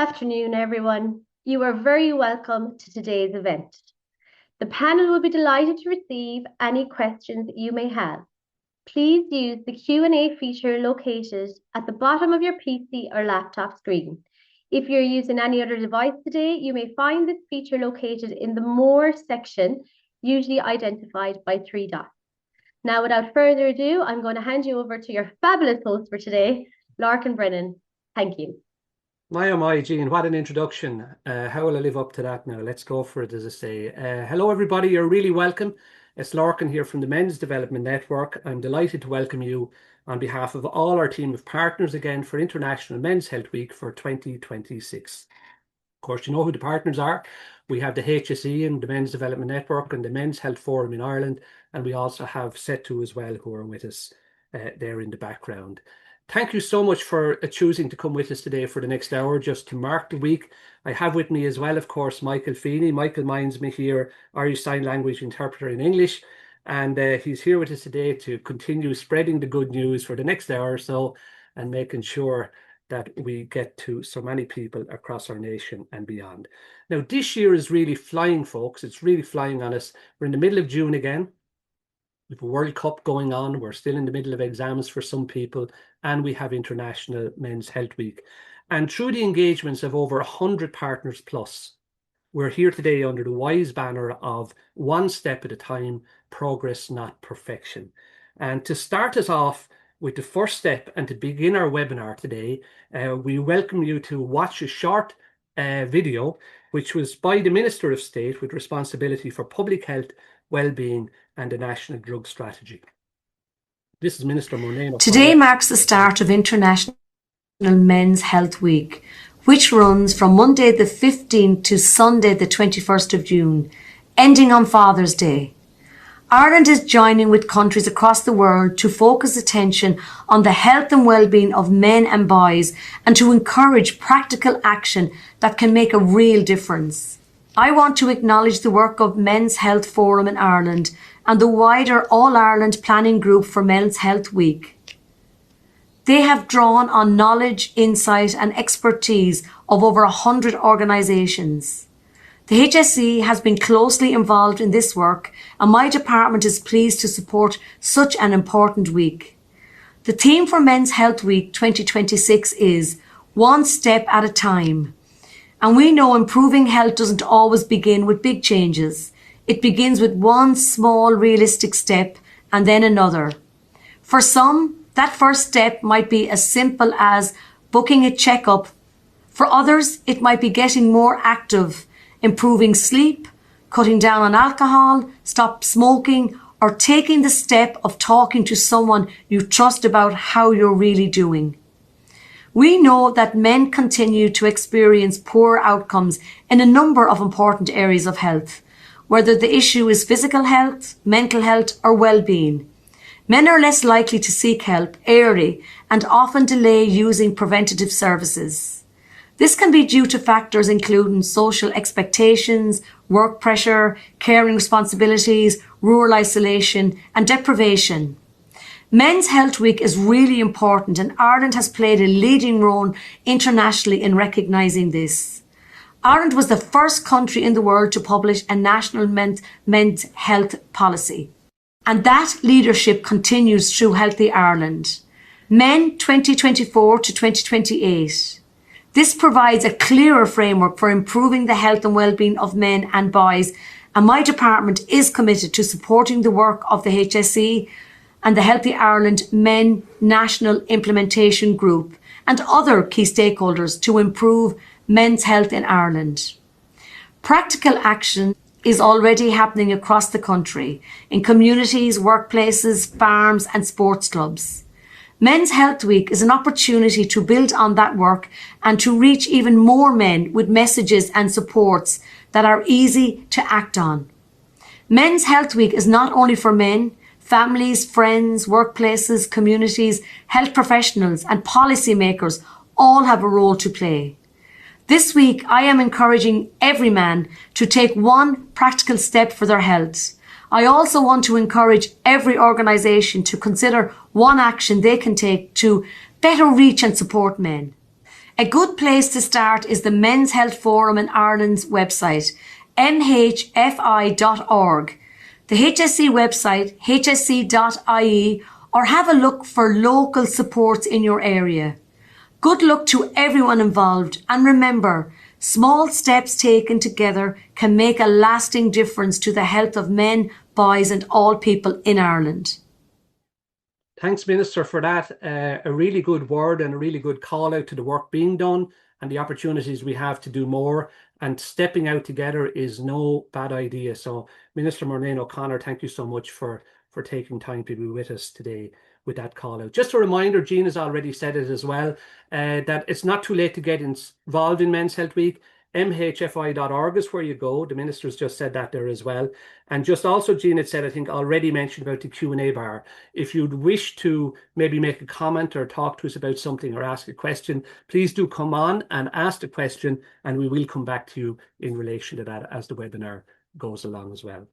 afternoon, everyone. You are very welcome to today's event. The panel will be delighted to receive any questions that you may have. Please use the Q&A feature located at the bottom of your PC or laptop screen. If you're using any other device today, you may find this feature located in the More section, usually identified by 3 dots. Now, without further ado, I'm going to hand you over to your fabulous host for today, Lorcan Brennan. Thank you. My, Jean, what an introduction. How will I live up to that now? Let's go for it, as I say. Hello, everybody. You're really welcome. It's Lorcan here from the Men's Development Network. I'm delighted to welcome you on behalf of all our team of partners again for International Men's Health Week for 2026. Of course, you know who the partners are. We have the HSE and the Men's Development Network and the Men's Health Forum in Ireland. And we also have SETU as well, who are with us there in the background. Thank you so much for choosing to come with us today for the next hour, just to mark the week. I have with me as well, of course, Michael Feeney. Michael minds me here, Irish Sign Language interpreter in English. And he's here with us today to continue spreading the good news for the next hour or so and making sure that we get to so many people across our nation and beyond. Now, this year is really flying, folks. It's really flying on us. We're in the middle of June again. We have a World Cup going on. We're still in the middle of exams for some people, and we have International Men's Health Week. And through the engagements of over 100 partners plus, we're here today under the wise banner of one step at a time, progress, not perfection. And to start us off with the first step and to begin our webinar today, we welcome you to watch a short video, which was by the Minister of State with responsibility for public health, well-being and the National Drug Strategy. This is Minister Murnane. Today marks the start of International Men's Health Week, which runs from Monday the 15th to Sunday the 21st of June, ending on Father's Day. Ireland is joining with countries across the world to focus attention on the health and well-being of men and boys and to encourage practical action that can make a real difference. I want to acknowledge the work of Men's Health Forum in Ireland and the wider All-Ireland Planning Group for Men's Health Week. They have drawn on knowledge, insight and expertise of over 100 organisations. The HSE has been closely involved in this work and my department is pleased to support such an important week. The theme for Men's Health Week 2026 is One Step at a Time. And we know improving health doesn't always begin with big changes. It begins with one small realistic step and then another. For some, that first step might be as simple as booking a checkup. For others, it might be getting more active, improving sleep, cutting down on alcohol, stop smoking, or taking the step of talking to someone you trust about how you're really doing. We know that men continue to experience poor outcomes in a number of important areas of health, whether the issue is physical health, mental health, or well-being. Men are less likely to seek help early and often delay using preventative services. This can be due to factors including social expectations, work pressure, caring responsibilities, rural isolation, and deprivation. Men's Health Week is really important and Ireland has played a leading role internationally in recognising this. Ireland was the first country in the world to publish a national men's health policy. And that leadership continues through Healthy Ireland. Men 2024 to 2028. This provides a clearer framework for improving the health and well-being of men and boys, and my department is committed to supporting the work of the HSE and the Healthy Ireland Men National Implementation Group and other key stakeholders to improve men's health in Ireland. Practical action is already happening across the country in communities, workplaces, farms and sports clubs. Men's Health Week is an opportunity to build on that work and to reach even more men with messages and supports that are easy to act on. Men's Health Week is not only for men. Families, friends, workplaces, communities, health professionals and policymakers all have a role to play. This week, I am encouraging every man to take one practical step for their health. I also want to encourage every organisation to consider one action they can take to better reach and support men. A good place to start is the Men's Health Forum in Ireland's website, mhfi.org, the HSC website, hsc.ie, or have a look for local supports in your area. Good luck to everyone involved, and remember, small steps taken together can make a lasting difference to the health of men, boys and all people in Ireland. Thanks, Minister, for that. A really good word and a really good call out to the work being done and the opportunities we have to do more. And stepping out together is no bad idea. So, Minister Murnane O'Connor, thank you so much for taking time to be with us today with that call out. Just a reminder, Jean has already said it as well, that it's not too late to get involved in Men's Health Week. mhfi.org is where you go. The Minister's just said that there as well. And just also, Jean had said, I think already mentioned about the Q&A bar. If you'd wish to maybe make a comment or talk to us about something or ask a question, please do come on and ask the question, and we will come back to you in relation to that as the webinar goes along as well.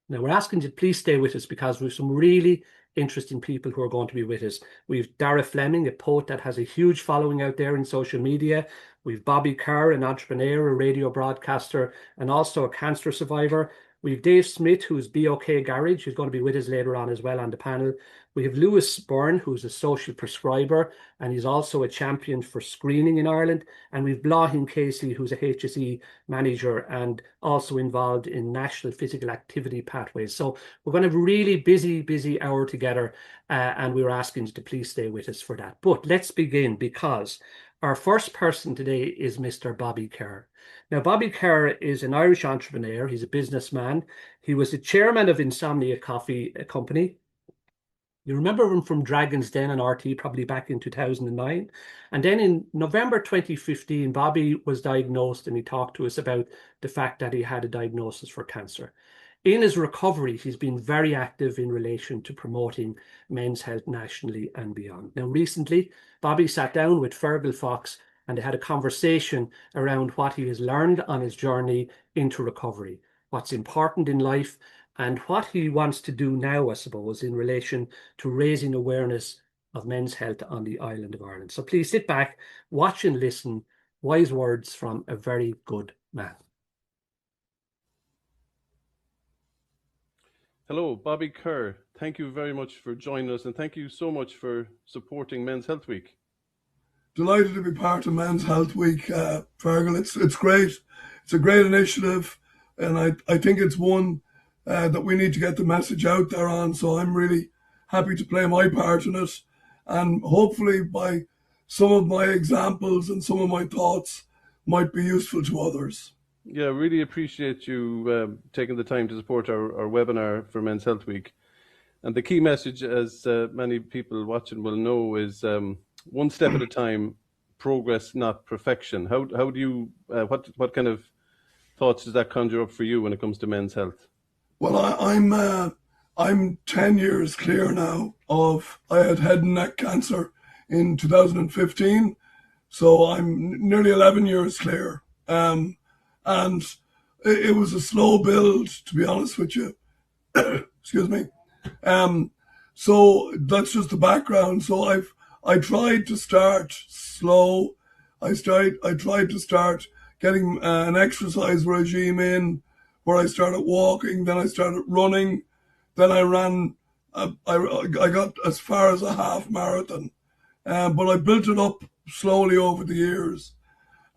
Now, we're asking you to please stay with us because we have some really interesting people who are going to be with us. We've Daragh Fleming, a poet that has a huge following out there in social media. We've Bobby Kerr, an entrepreneur, a radio broadcaster, and also a cancer survivor. We've Dave Smith, who's BOK Garage, who's going to be with us later on as well on the panel. We have Byrne, who's a social prescriber, and he's also a champion for screening in Ireland. And we've Bláthín Casey, who's a HSE manager and also involved in national physical activity pathways. So we're going to have a really busy hour together, and we were asking you to please stay with us for that. But let's begin, because our first person today is Mr. Bobby Kerr. Now, Bobby Kerr is an Irish entrepreneur. He's a businessman. He was the chairman of Insomnia Coffee Company. You remember him from Dragon's Den on RT, probably back in 2009. And then in November 2015, Bobby was diagnosed, and he talked to us about the fact that he had a diagnosis for cancer. In his recovery, he's been very active in relation to promoting men's health nationally and beyond. Now, recently, Bobby sat down with Fergal Fox and they had a conversation around what he has learned on his journey into recovery, what's important in life, and what he wants to do now, I suppose, in relation to raising awareness of men's health on the island of Ireland. So please sit back, watch and listen. Wise words from a very good man. Hello, Bobby Kerr. Thank you very much for joining us, and thank you so much for supporting Men's Health Week. Delighted to be part of Men's Health Week, Fergal. It's great. It's a great initiative, and I think it's one that we need to get the message out there on. So I'm really happy to play my part in it, and hopefully by some of my examples and some of my thoughts might be useful to others. Yeah, really appreciate you taking the time to support our webinar for Men's Health Week. And the key message, as many people watching will know, is one step at a time, progress, not perfection. How do you, what kind of thoughts does that conjure up for you when it comes to men's health? Well, I'm 10 years clear now of, I had head and neck cancer in 2015. So I'm nearly 11 years clear. And it was a slow build, to be honest with you. Excuse me. So that's just the background. So I tried to start slow. I tried to start getting an exercise regime in, where I started walking, then I started running, then I ran. I got as far as a half marathon, but I built it up slowly over the years,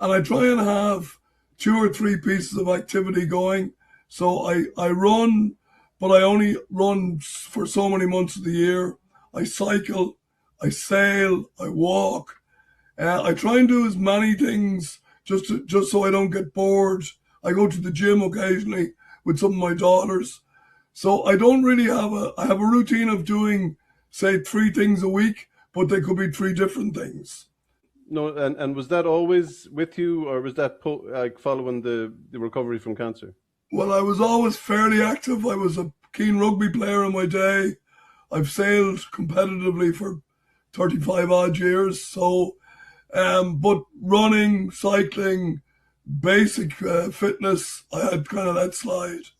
and I try and have 2 or 3 pieces of activity going. So I run, but I only run for so many months of the year. I cycle, I sail, I walk. I try and do as many things just so I don't get bored. I go to the gym occasionally with some of my daughters. So I don't really I have a routine of doing, say, 3 things a week, but they could be 3 different things. No, and was that always with you, or was that like following the recovery from cancer? Well, I was always fairly active. I was a keen rugby player in my day. I've sailed competitively for 35 odd years. So, but running, cycling, basic fitness, I had kind of let slide.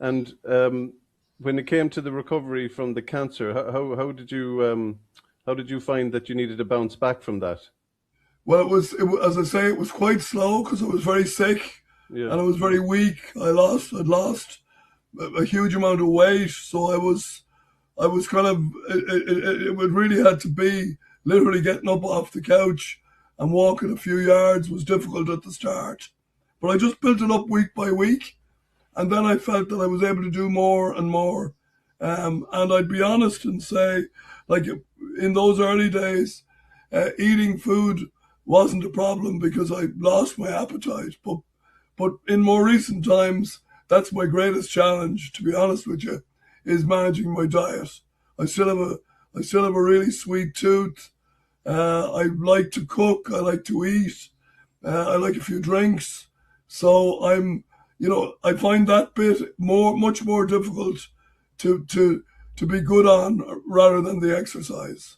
And when it came to the recovery from the cancer, how did you find that you needed to bounce back from that? Well, it was, as I say, it was quite slow because I was very sick and I was very weak. I'd lost a huge amount of weight, so I was kind of, it really had to be literally getting up off the couch and walking a few yards was difficult at the start. But I just built it up week by week, and then I felt that I was able to do more and more. And I'd be honest and say, like, in those early days, eating food wasn't a problem because I lost my appetite. But in more recent times, that's my greatest challenge, to be honest with you, is managing my diet. I still have a really sweet tooth. I like to cook. I like to eat. I like a few drinks. So I find that bit much more difficult to be good on rather than the exercise.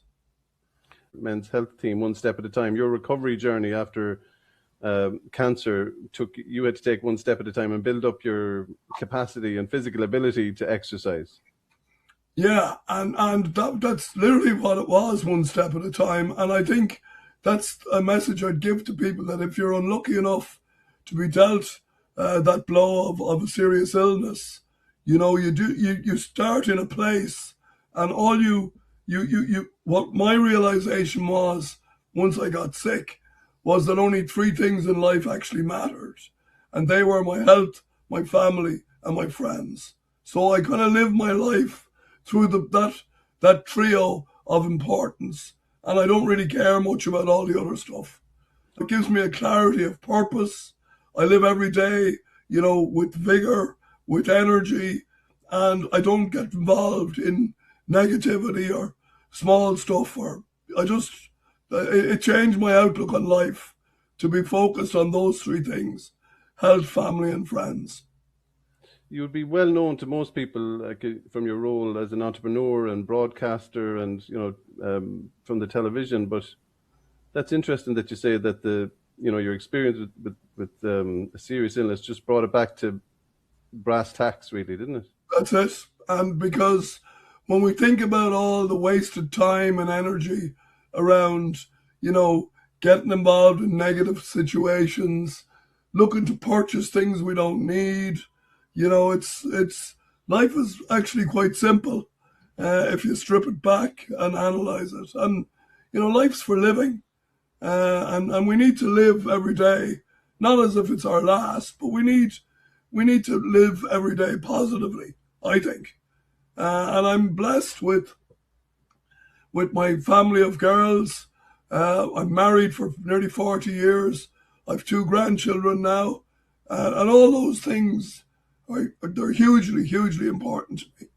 Men's health team, one step at a time. Your recovery journey after cancer you had to take one step at a time and build up your capacity and physical ability to exercise. Yeah, and that's literally what it was, one step at a time. And I think that's a message I'd give to people, that if you're unlucky enough to be dealt that blow of a serious illness, you start in a place, and all you what my realization was once I got sick was that only three things in life actually mattered, and they were my health, my family, and my friends. So I kind of lived my life through that trio of importance, and I don't really care much about all the other stuff. It gives me a clarity of purpose. I live every day, with vigor, with energy, and I don't get involved in negativity or small stuff. It changed my outlook on life to be focused on those three things: health, family, and friends. You would be well known to most people from your role as an entrepreneur and broadcaster, and from the television. But that's interesting that you say that your experience with a serious illness just brought it back to brass tacks, really, didn't it? That's it. And because when we think about all the wasted time and energy around, getting involved in negative situations, looking to purchase things we don't need, it's life is actually quite simple if you strip it back and analyze it. And life's for living, and we need to live every day, not as if it's our last, but we need to live every day positively, I think. And I'm blessed with my family of girls. I'm married for nearly 40 years. I've 2 grandchildren now, and all those things. They're hugely, hugely important to me.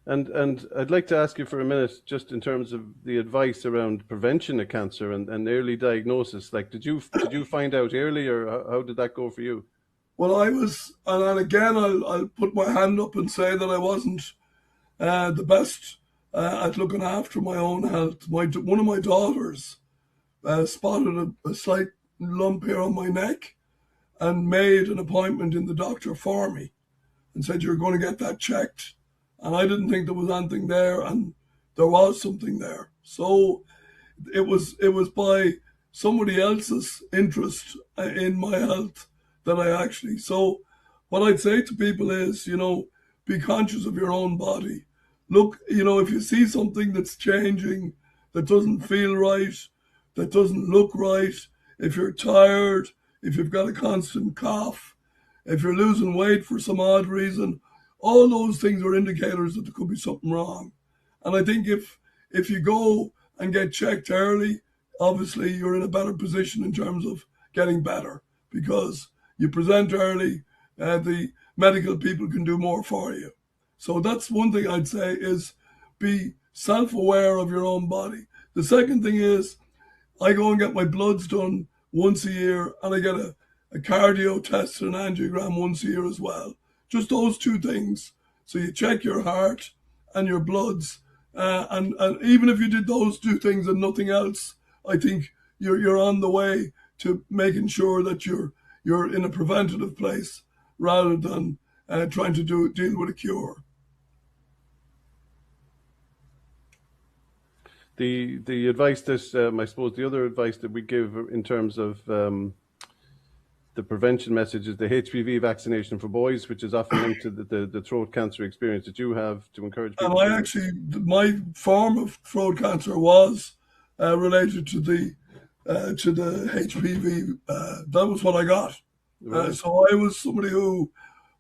And I'd like to ask you for a minute, just in terms of the advice around prevention of cancer and early diagnosis. Like, did you find out early, or how did that go for you? Well, I was, and again, I'll put my hand up and say that I wasn't the best at looking after my own health. One of my daughters spotted a slight lump here on my neck, and made an appointment in the doctor for me and said, "You're going to get that checked." And I didn't think there was anything there, and there was something there. So it was by somebody else's interest in my health that I actually. So what I'd say to people is, be conscious of your own body. Look, if you see something that's changing, that doesn't feel right, that doesn't look right, if you're tired, if you've got a constant cough, if you're losing weight for some odd reason, all those things are indicators that there could be something wrong. And I think if you go and get checked early, obviously you're in a better position in terms of getting better, because you present early, the medical people can do more for you. So that's one thing I'd say, is be self-aware of your own body. The second thing is, I go and get my bloods done once a year, and I get a cardio test and an angiogram once a year as well. Just those 2 things. So you check your heart and your bloods, and even if you did those 2 things and nothing else, I think you're on the way to making sure that you're in a preventative place rather than trying to deal with a cure. The advice that I suppose the other advice that we give in terms of the prevention message is the HPV vaccination for boys, which is often linked to the throat cancer experience that you have, to encourage people. And my form of throat cancer was related to the HPV. That was what I got. Right. So I was somebody who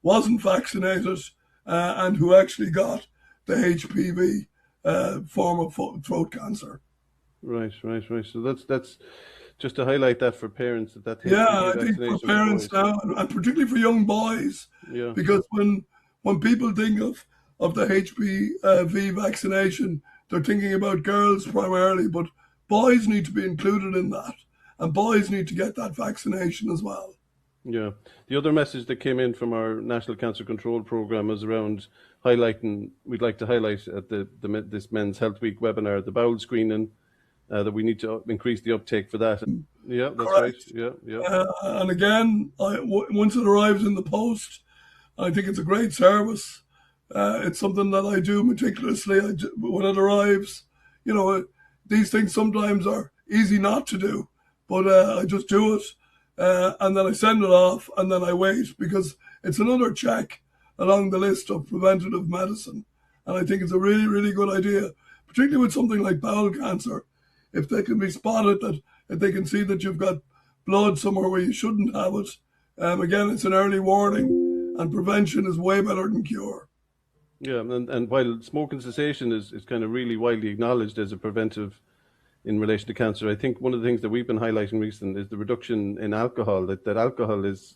wasn't vaccinated and who actually got the HPV form of throat cancer. Right. So that's just to highlight that for parents that HPV I think for parents now, and particularly for young boys, because when people think of the HPV vaccination, they're thinking about girls primarily, but boys need to be included in that, and boys need to get that vaccination as well. Yeah. The other message that came in from our National Cancer Control Programme is around highlighting, we'd like to highlight at this Men's Health Week webinar, the bowel screening, that we need to increase the uptake for that. Yeah, that's correct. Right. Yeah. And again, once it arrives in the post, I think it's a great service. It's something that I do meticulously when it arrives. You know, these things sometimes are easy not to do, but I just do it. And then I send it off, and then I wait, because it's another check along the list of preventative medicine. And I think it's a really, really good idea, particularly with something like bowel cancer. If they can be spotted, that if they can see that you've got blood somewhere where you shouldn't have it, again, it's an early warning, and prevention is way better than cure. Yeah, and while smoking cessation is kind of really widely acknowledged as a preventive in relation to cancer, I think one of the things that we've been highlighting recently is the reduction in alcohol, that alcohol is,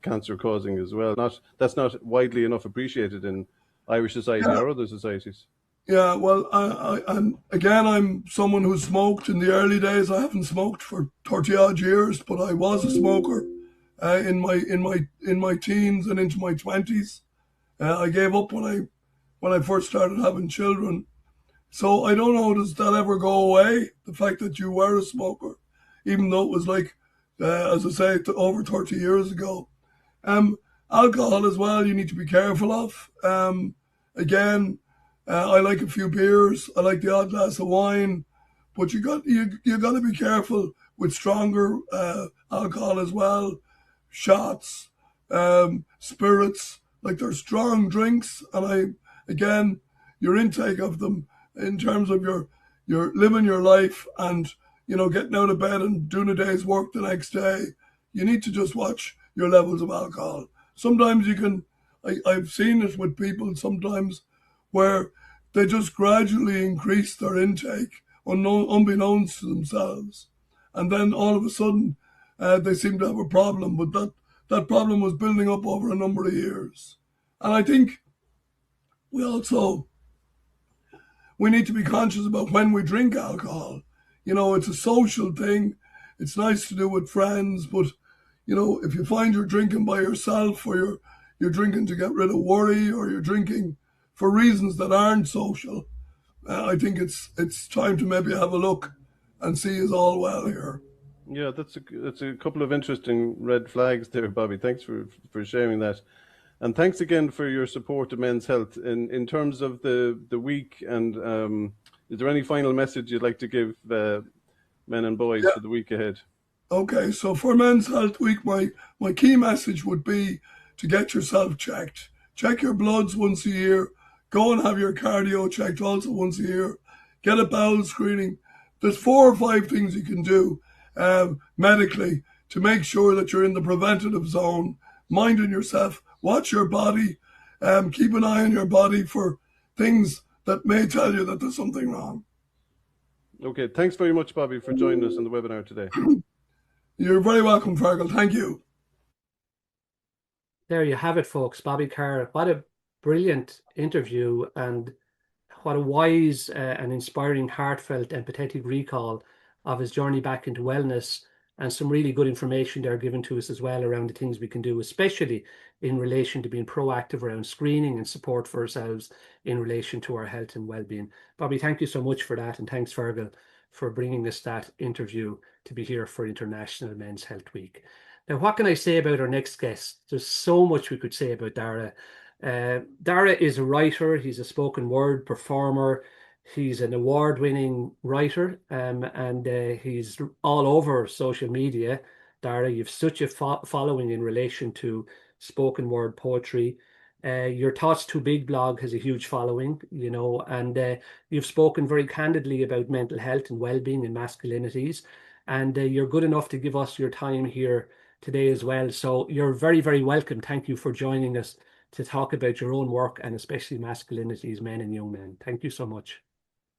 cancer causing as well. That's not widely enough appreciated in Irish society or other societies. Yeah, well, I'm someone who smoked in the early days. I haven't smoked for 30 odd years, but I was a smoker in my teens and into my 20s. I gave up when I first started having children. So I don't know, does that ever go away? The fact that you were a smoker, even though it was like, as I say, over 30 years ago. Alcohol as well, you need to be careful of. Again, I like a few beers. I like the odd glass of wine, but you got to be careful with stronger alcohol as well. Shots, spirits, like they're strong drinks, and your intake of them in terms of your living your life and getting out of bed and doing a day's work the next day, you need to just watch your levels of alcohol. Sometimes I've seen it with people sometimes where they just gradually increase their intake unbeknownst to themselves, and then all of a sudden they seem to have a problem, but that problem was building up over a number of years. And I think we need to be conscious about when we drink alcohol. It's a social thing. It's nice to do with friends, but if you find you're drinking by yourself, or you're drinking to get rid of worry, or you're drinking for reasons that aren't social, I think it's time to maybe have a look and see is all well here. Yeah, that's a couple of interesting red flags there, Bobby. Thanks for sharing that. And thanks again for your support of Men's Health. In terms of the week, and is there any final message you'd like to give men and boys for the week ahead? Okay, so for Men's Health Week, my key message would be to get yourself checked. Check your bloods once a year. Go and have your cardio checked also once a year. Get a bowel screening. There's 4 or 5 things you can do medically to make sure that you're in the preventative zone, minding yourself. Watch your body. Keep an eye on your body for things that may tell you that there's something wrong. Okay, thanks very much, Bobby, for joining us on the webinar today. You're very welcome, Fergal. Thank you. There you have it, folks. Bobby Kerr. What a brilliant interview, and what a wise and inspiring, heartfelt, empathetic recall of his journey back into wellness, and some really good information there given to us as well around the things we can do, especially in relation to being proactive around screening and support for ourselves in relation to our health and well-being. Bobby, thank you so much for that, and thanks, Fergal, for bringing us that interview to be here for International Men's Health Week. Now, what can I say about our next guest? There's so much we could say about Daragh. Daragh is a writer. He's a spoken word performer. He's an award-winning writer, and he's all over social media. Daragh, you've such a following in relation to spoken word poetry. Your Thoughts Too Big blog has a huge following, and you've spoken very candidly about mental health and well-being and masculinities. And you're good enough to give us your time here today as well. So you're very, very welcome. Thank you for joining us to talk about your own work and especially masculinities, men and young men. Thank you so much.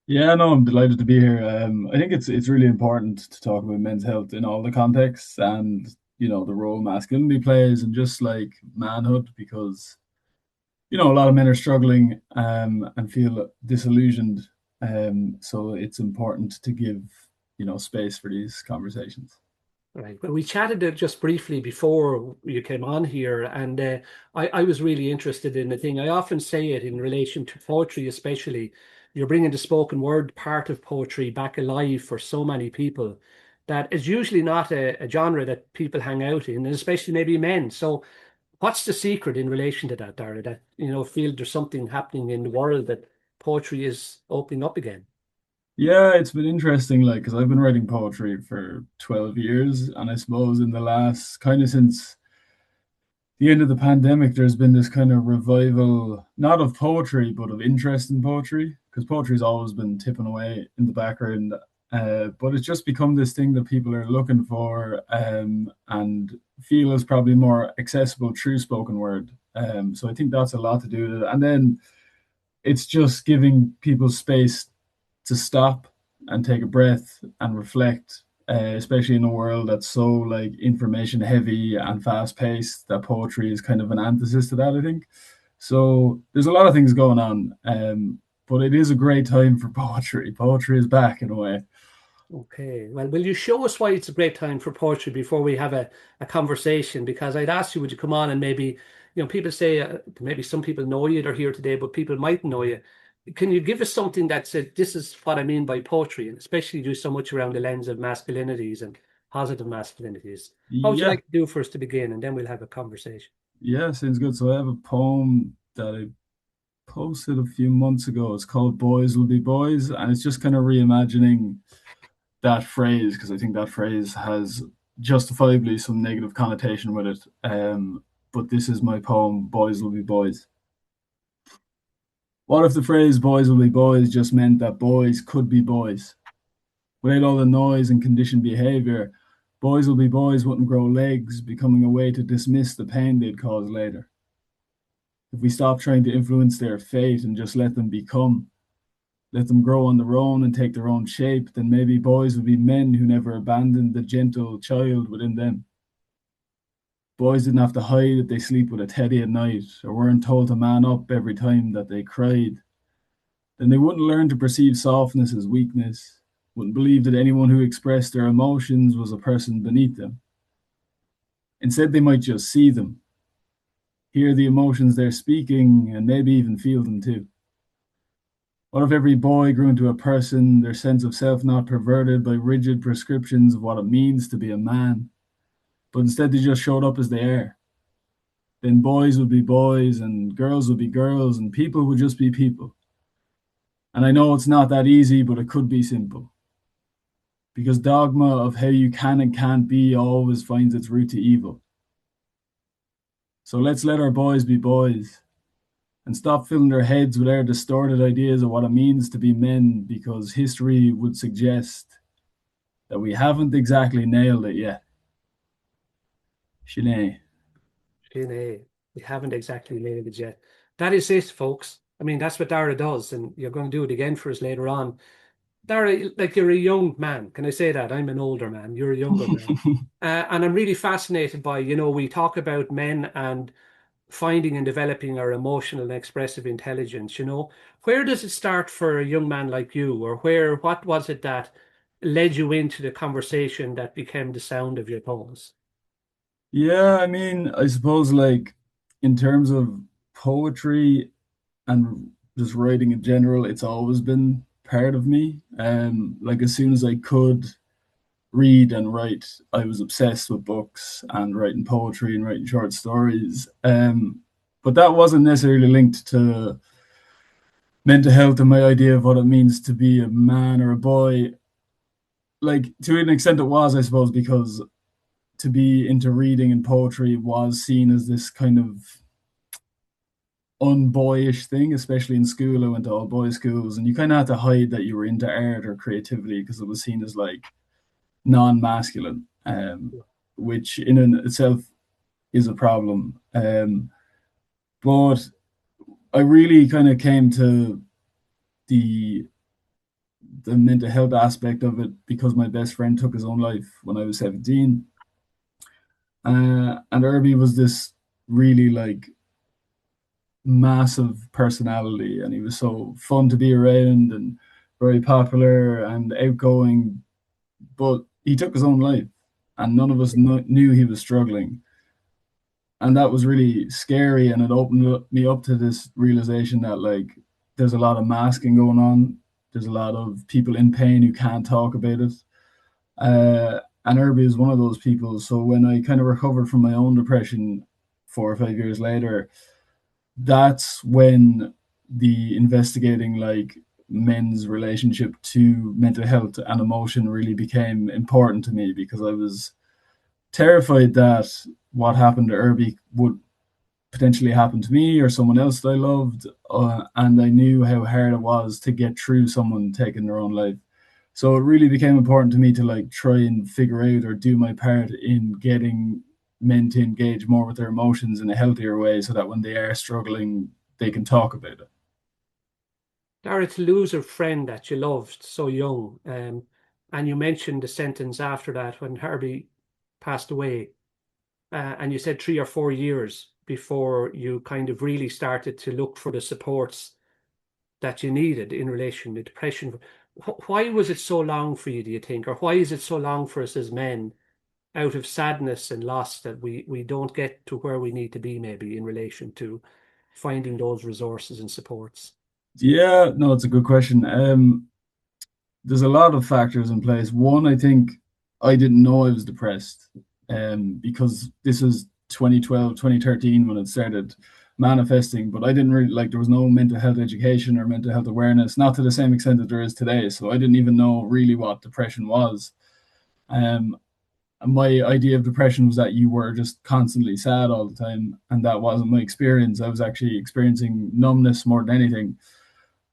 Yeah, no, I'm delighted to be here. I think it's really important to talk about men's health in all the contexts and the role masculinity plays and just like manhood, because a lot of men are struggling and feel disillusioned. So it's important to give space for these conversations. Right. Well, we chatted just briefly before you came on here, and I was really interested in the thing. I often say it in relation to poetry, especially. You're bringing the spoken word part of poetry back alive for so many people that is usually not a genre that people hang out in, and especially maybe men. So what's the secret in relation to that, Daragh, that, feel there's something happening in the world that poetry is opening up again? Yeah, it's been interesting, like, because I've been writing poetry for 12 years, and I suppose in the last, kind of since the end of the pandemic, there's been this kind of revival, not of poetry, but of interest in poetry, because poetry's always been tipping away in the background. But it's just become this thing that people are looking for and feel is probably more accessible through spoken word. So I think that's a lot to do with it. And then it's just giving people space to stop and take a breath and reflect, especially in a world that's so like information heavy and fast paced, that poetry is kind of an antithesis to that, I think. So there's a lot of things going on, but it is a great time for poetry. Poetry is back in a way. Okay, well, will you show us why it's a great time for poetry before we have a conversation? Because I'd ask you, would you come on and maybe, people say, maybe some people know you, they're here today, but people might know you. Can you give us something that said, this is what I mean by poetry, and especially do so much around the lens of masculinities and positive masculinities? What would you Yeah, like to do for us to begin, and then we'll have a conversation? yeah, sounds good. So I have a poem that I posted a few months ago. It's called Boys Will Be Boys, and it's just kind of reimagining that phrase, because I think that phrase has justifiably some negative connotation with it. But this is my poem, Boys Will Be Boys. What if the phrase boys will be boys just meant that boys could be boys? Without all the noise and conditioned behavior, boys will be boys wouldn't grow legs, becoming a way to dismiss the pain they'd cause later. If we stop trying to influence their fate and just let them become, let them grow on their own and take their own shape, then maybe boys would be men who never abandoned the gentle child within them. Boys didn't have to hide that they sleep with a teddy at night, or weren't told to man up every time that they cried. Then they wouldn't learn to perceive softness as weakness, wouldn't believe that anyone who expressed their emotions was a person beneath them. Instead, they might just see them, hear the emotions they're speaking, and maybe even feel them too. What if every boy grew into a person, their sense of self not perverted by rigid prescriptions of what it means to be a man, but instead they just showed up as they are? Then boys would be boys, and girls would be girls, and people would just be people. And I know it's not that easy, but it could be simple. Because dogma of how you can and can't be always finds its root to evil. So let's let our boys be boys, and stop filling their heads with our distorted ideas of what it means to be men, because history would suggest that we haven't exactly nailed it yet. Sinead. Sinead, we haven't exactly nailed it yet. That is it, folks. I mean, that's what Daragh does, and you're going to do it again for us later on. Daragh, like, you're a young man. Can I say that? I'm an older man. You're a younger man. And I'm really fascinated by, we talk about men and finding and developing our emotional and expressive intelligence. Where does it start for a young man like you, or what was it that led you into the conversation that became the sound of your poems? Yeah, I mean, I suppose like in terms of poetry and just writing in general, it's always been part of me. Like as soon as I could read and write, I was obsessed with books and writing poetry and writing short stories. But that wasn't necessarily linked to mental health and my idea of what it means to be a man or a boy, like to an extent it was, I suppose, because to be into reading and poetry was seen as this kind of unboyish thing, especially in school. I went to all boys schools, and you kind of had to hide that you were into art or creativity because it was seen as like non-masculine, which in and itself is a problem. But I really kind of came to the mental health aspect of it because my best friend took his own life when I was 17. And Irby was this really like massive personality, and he was so fun to be around and very popular and outgoing, but he took his own life and none of us knew he was struggling. And that was really scary, and it opened me up to this realization that like there's a lot of masking going on. There's a lot of people in pain who can't talk about it. And Irby is one of those people. So when I kind of recovered from my own depression 4 or 5 years later, that's when the investigating like men's relationship to mental health and emotion really became important to me, because I was terrified that what happened to Irby would potentially happen to me or someone else that I loved, and I knew how hard it was to get through someone taking their own life. So it really became important to me to like try and figure out or do my part in getting men to engage more with their emotions in a healthier way, so that when they are struggling, they can talk about it. Daragh, to lose a friend that you loved so young, and you mentioned the sentence after that when Herbie passed away, and you said 3 or 4 years before you kind of really started to look for the supports that you needed in relation to depression. Why was it so long for you, do you think? Or why is it so long for us as men, out of sadness and loss, that we don't get to where we need to be maybe in relation to finding those resources and supports? Yeah, no, it's a good question. There's a lot of factors in place. One, I think I didn't know I was depressed, because this is 2012, 2013 when it started manifesting, but I didn't really like, there was no mental health education or mental health awareness, not to the same extent that there is today. So I didn't even know really what depression was. My idea of depression was that you were just constantly sad all the time, and that wasn't my experience. I was actually experiencing numbness more than anything.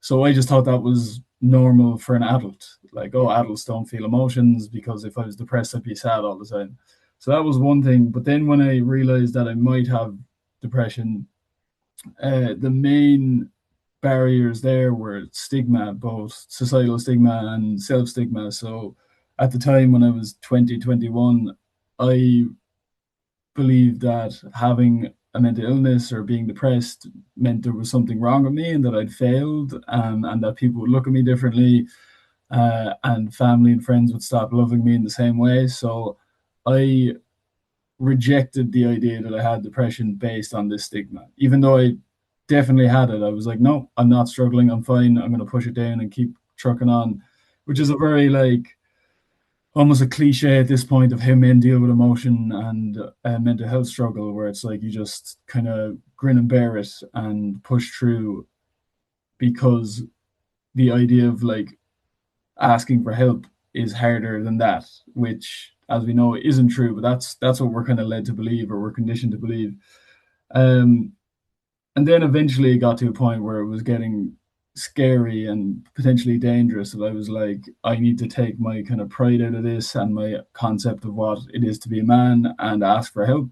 So I just thought that was normal for an adult. Like, oh, adults don't feel emotions, because if I was depressed, I'd be sad all the time. So that was one thing. But then when I realized that I might have depression, the main barriers there were stigma, both societal stigma and self-stigma. So at the time when I was 20, 21, I believed that having a mental illness or being depressed meant there was something wrong with me and that I'd failed, and that people would look at me differently, and family and friends would stop loving me in the same way. So I rejected the idea that I had depression based on this stigma. Even though I definitely had it, I was like, no, I'm not struggling, I'm fine, I'm going to push it down and keep trucking on, which is a very like almost a cliche at this point of how men deal with emotion and mental health struggle, where it's like you just kind of grin and bear it and push through, because the idea of like asking for help is harder than that, which, as we know, isn't true, but that's what we're kind of led to believe, or we're conditioned to believe. And then eventually it got to a point where it was getting scary and potentially dangerous, that I was like, I need to take my kind of pride out of this and my concept of what it is to be a man and ask for help.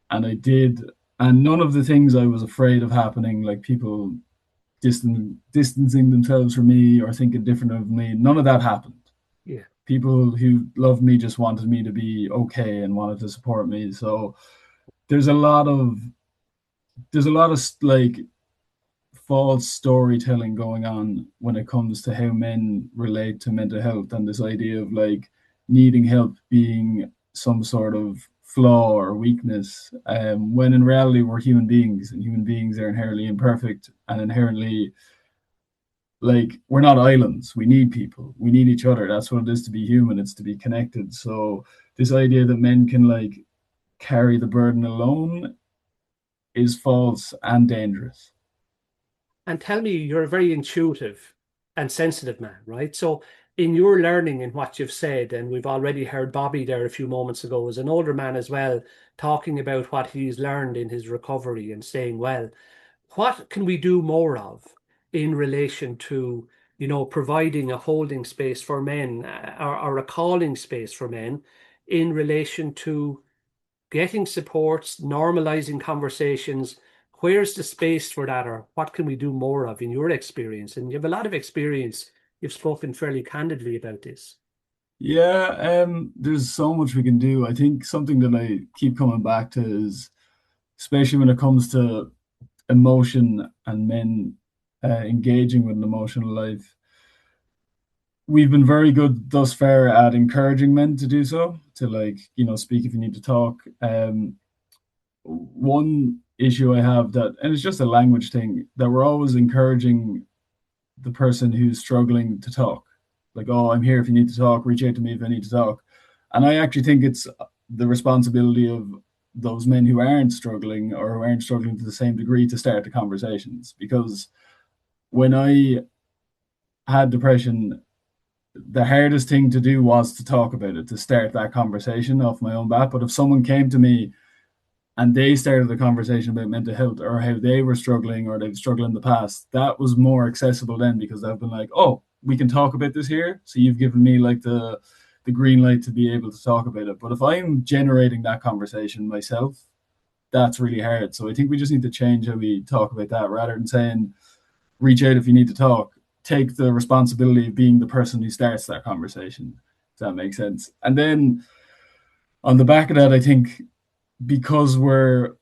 And I did. And none of the things I was afraid of happening, like people distancing themselves from me or thinking different of me, none of that happened. Yeah. People who loved me just wanted me to be okay and wanted to support me. So there's a lot of like false storytelling going on when it comes to how men relate to mental health, and this idea of like needing help being some sort of flaw or weakness, when in reality we're human beings, and human beings are inherently imperfect and inherently like, we're not islands. We need people, we need each other. That's what it is to be human, it's to be connected. So this idea that men can like carry the burden alone is false and dangerous. And tell me, you're a very intuitive and sensitive man, right? So in your learning and what you've said, and we've already heard Bobby there a few moments ago as an older man as well, talking about what he's learned in his recovery and staying well. What can we do more of in relation to, providing a holding space for men, or a calling space for men in relation to getting supports, normalizing conversations? Where's the space for that, or what can we do more of in your experience? And you have a lot of experience. You've spoken fairly candidly about this. Yeah, there's so much we can do. I think something that I keep coming back to is, especially when it comes to emotion and men engaging with an emotional life, we've been very good thus far at encouraging men to do so, to speak if you need to talk. One issue I have that, and it's just a language thing, that we're always encouraging the person who's struggling to talk. Like, oh, I'm here if you need to talk, reach out to me if I need to talk. And I actually think it's the responsibility of those men who aren't struggling, or who aren't struggling to the same degree, to start the conversations. Because when I had depression, the hardest thing to do was to talk about it, to start that conversation off my own bat. But if someone came to me and they started the conversation about mental health, or how they were struggling, or they've struggled in the past, that was more accessible then, because they've been like, oh, we can talk about this here. So you've given me like the green light to be able to talk about it. But if I'm generating that conversation myself, that's really hard. So I think we just need to change how we talk about that, rather than saying, reach out if you need to talk. Take the responsibility of being the person who starts that conversation. Does that make sense? And then on the back of that, I think, because we're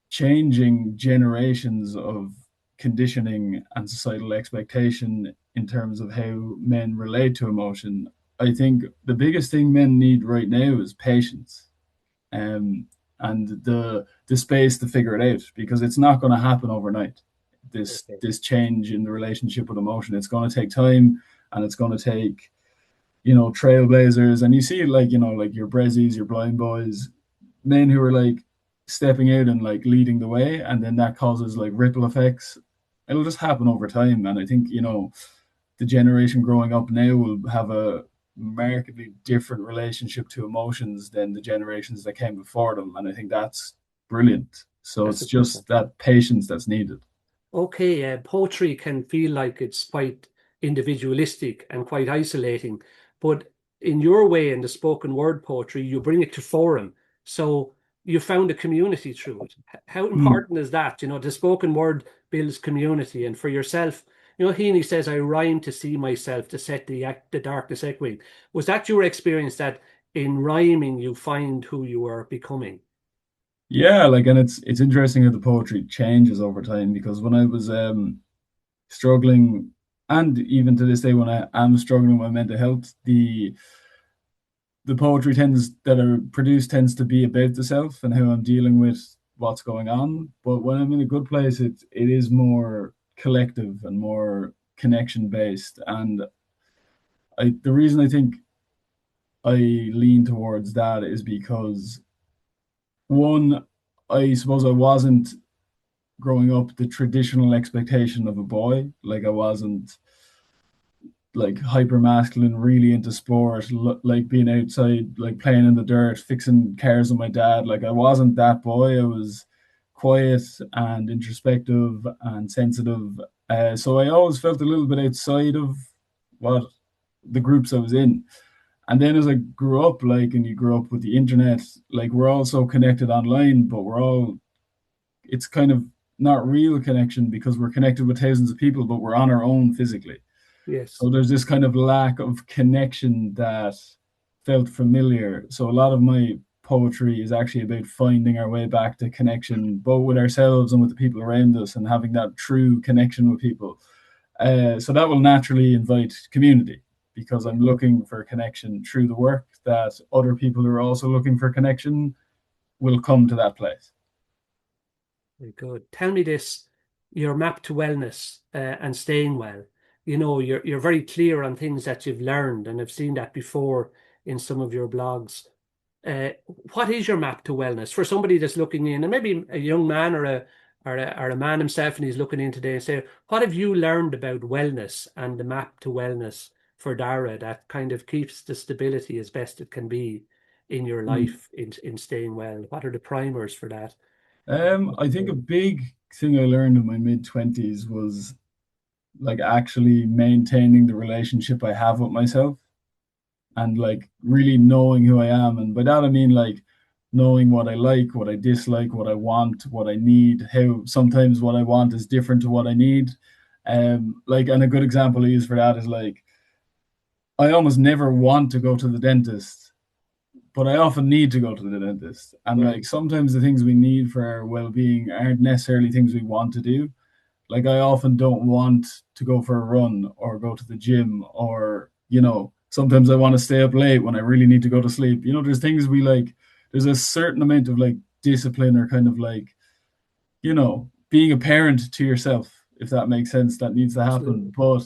changing generations of conditioning and societal expectation in terms of how men relate to emotion, I think the biggest thing men need right now is patience, and the space to figure it out, because it's not going to happen overnight. This change in the relationship with emotion, it's going to take time, and it's going to take, trailblazers. And you see, like your Brezzies, your Blind Boys, men who are like stepping out and like leading the way, and then that causes like ripple effects. It'll just happen over time. And I think, the generation growing up now will have a markedly different relationship to emotions than the generations that came before them. And I think that's brilliant. So it's just that patience that's needed. Okay, poetry can feel like it's quite individualistic and quite isolating, but in your way, in the spoken word poetry, you bring it to forum. So you found a community through it. How important is that? The spoken word builds community. And for yourself, Heaney says, I rhyme to see myself, to set the darkness echoing. Was that your experience, that in rhyming you find who you are becoming? Yeah, and it's interesting how the poetry changes over time, because when I was struggling, and even to this day when I am struggling with my mental health, the poetry tends to be about the self and how I'm dealing with what's going on. But when I'm in a good place, it is more collective and more connection based. And the reason I think I lean towards that is because, one, I suppose I wasn't growing up the traditional expectation of a boy. Like, I wasn't like hyper masculine, really into sport, like being outside, like playing in the dirt, fixing cars with my dad. Like, I wasn't that boy. I was quiet and introspective and sensitive. So I always felt a little bit outside of what the groups I was in. And then as I grew up, and you grew up with the internet, we're all so connected online, but it's kind of not real connection, because we're connected with thousands of people, but we're on our own physically. Yes. So there's this kind of lack of connection that felt familiar. So a lot of my poetry is actually about finding our way back to connection, both with ourselves and with the people around us, and having that true connection with people. So that will naturally invite community, because I'm looking for connection through the work, that other people who are also looking for connection will come to that place. Very good. Tell me this, your map to wellness and staying well. You're very clear on things that you've learned, and I've seen that before in some of your blogs. What is your map to wellness for somebody that's looking in, and maybe a young man or or a man himself and he's looking in today and say, what have you learned about wellness and the map to wellness for Daragh that kind of keeps the stability as best it can be in your life in staying well? What are the primers for that? I think a big thing I learned in my mid-20s was like actually maintaining the relationship I have with myself and like really knowing who I am. And by that I mean like knowing what I like, what I dislike, what I want, what I need, how sometimes what I want is different to what I need. Like, and a good example I use for that is like I almost never want to go to the dentist, but I often need to go to the dentist. And like sometimes the things we need for our well-being aren't necessarily things we want to do. Like I often don't want to go for a run or go to the gym, or, you know, sometimes I want to stay up late when I really need to go to sleep. You know, there's things we like, there's a certain amount of like discipline or kind of like, you know, being a parent to yourself, if that makes sense, that needs to happen. But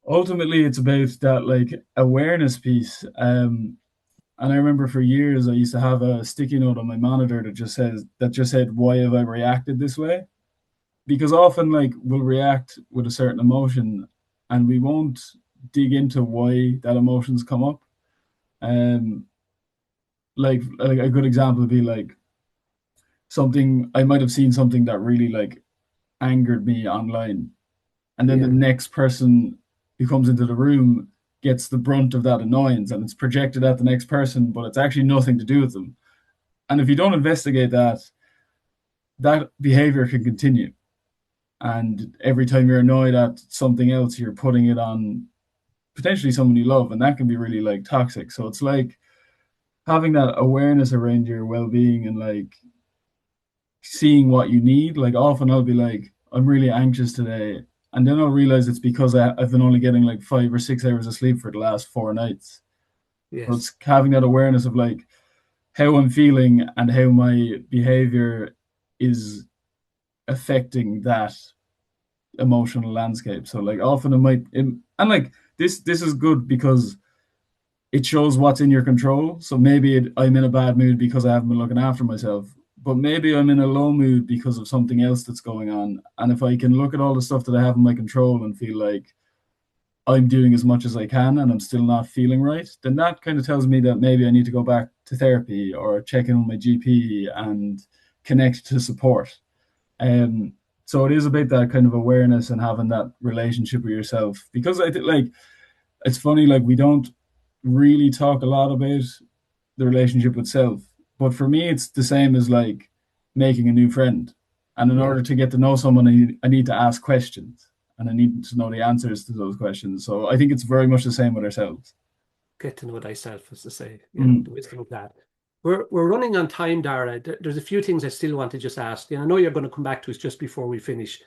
ultimately it's about that like awareness piece. And I remember for years I used to have a sticky note on my monitor that just said, why have I reacted this way? Because often like we'll react with a certain emotion and we won't dig into why that emotion's come up. Like a good example would be like something I might have seen something that really like angered me online, and then the next person who comes into the room gets the brunt of that annoyance and it's projected at the next person, but it's actually nothing to do with them. And if you don't investigate that, that behavior can continue. And every time you're annoyed at something else, you're putting it on potentially someone you love, and that can be really like toxic. So it's like having that awareness around your well-being and like seeing what you need. Like often I'll be like, I'm really anxious today, and then I'll realize it's because I've been only getting like 5 or 6 hours of sleep for the last 4 nights. Yes. So it's having that awareness of like how I'm feeling and how my behavior is affecting that emotional landscape. So like often and like this is good because it shows what's in your control. So maybe I'm in a bad mood because I haven't been looking after myself, but maybe I'm in a low mood because of something else that's going on. And if I can look at all the stuff that I have in my control and feel like I'm doing as much as I can and I'm still not feeling right, then that kind of tells me that maybe I need to go back to therapy or check in with my GP and connect to support. So it is about that kind of awareness and having that relationship with yourself, because I think like it's funny, like we don't really talk a lot about the relationship with self, but for me it's the same as like making a new friend. And in order to get to know someone, I need to ask questions and I need to know the answers to those questions. So I think it's very much the same with ourselves. Get to know thyself, as to say, you know, the wisdom of that. We're running on time, Daragh. There's a few things I still want to just ask. And I know you're going to come back to us just before we finish.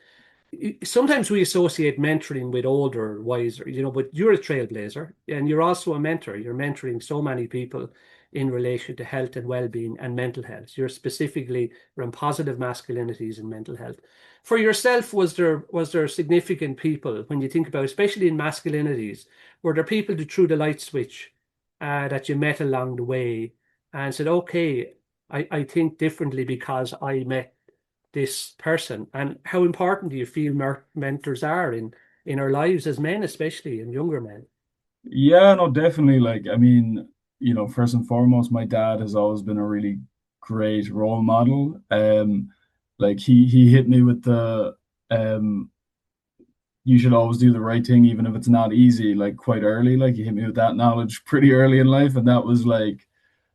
Sometimes we associate mentoring with older, wiser, you know, but you're a trailblazer and you're also a mentor. You're mentoring so many people in relation to health and well-being and mental health. You're specifically around positive masculinities and mental health. For yourself, was there significant people, when you think about, especially in masculinities, were there people that threw the light switch that you met along the way and said, okay, I think differently because I met this person? And how important do you feel mentors are in our lives as men, especially in younger men? Yeah, no, definitely. Like, I mean, you know, first and foremost, my dad has always been a really great role model. Like he hit me with the you should always do the right thing, even if it's not easy, like quite early. Like he hit me with that knowledge pretty early in life. And that was like,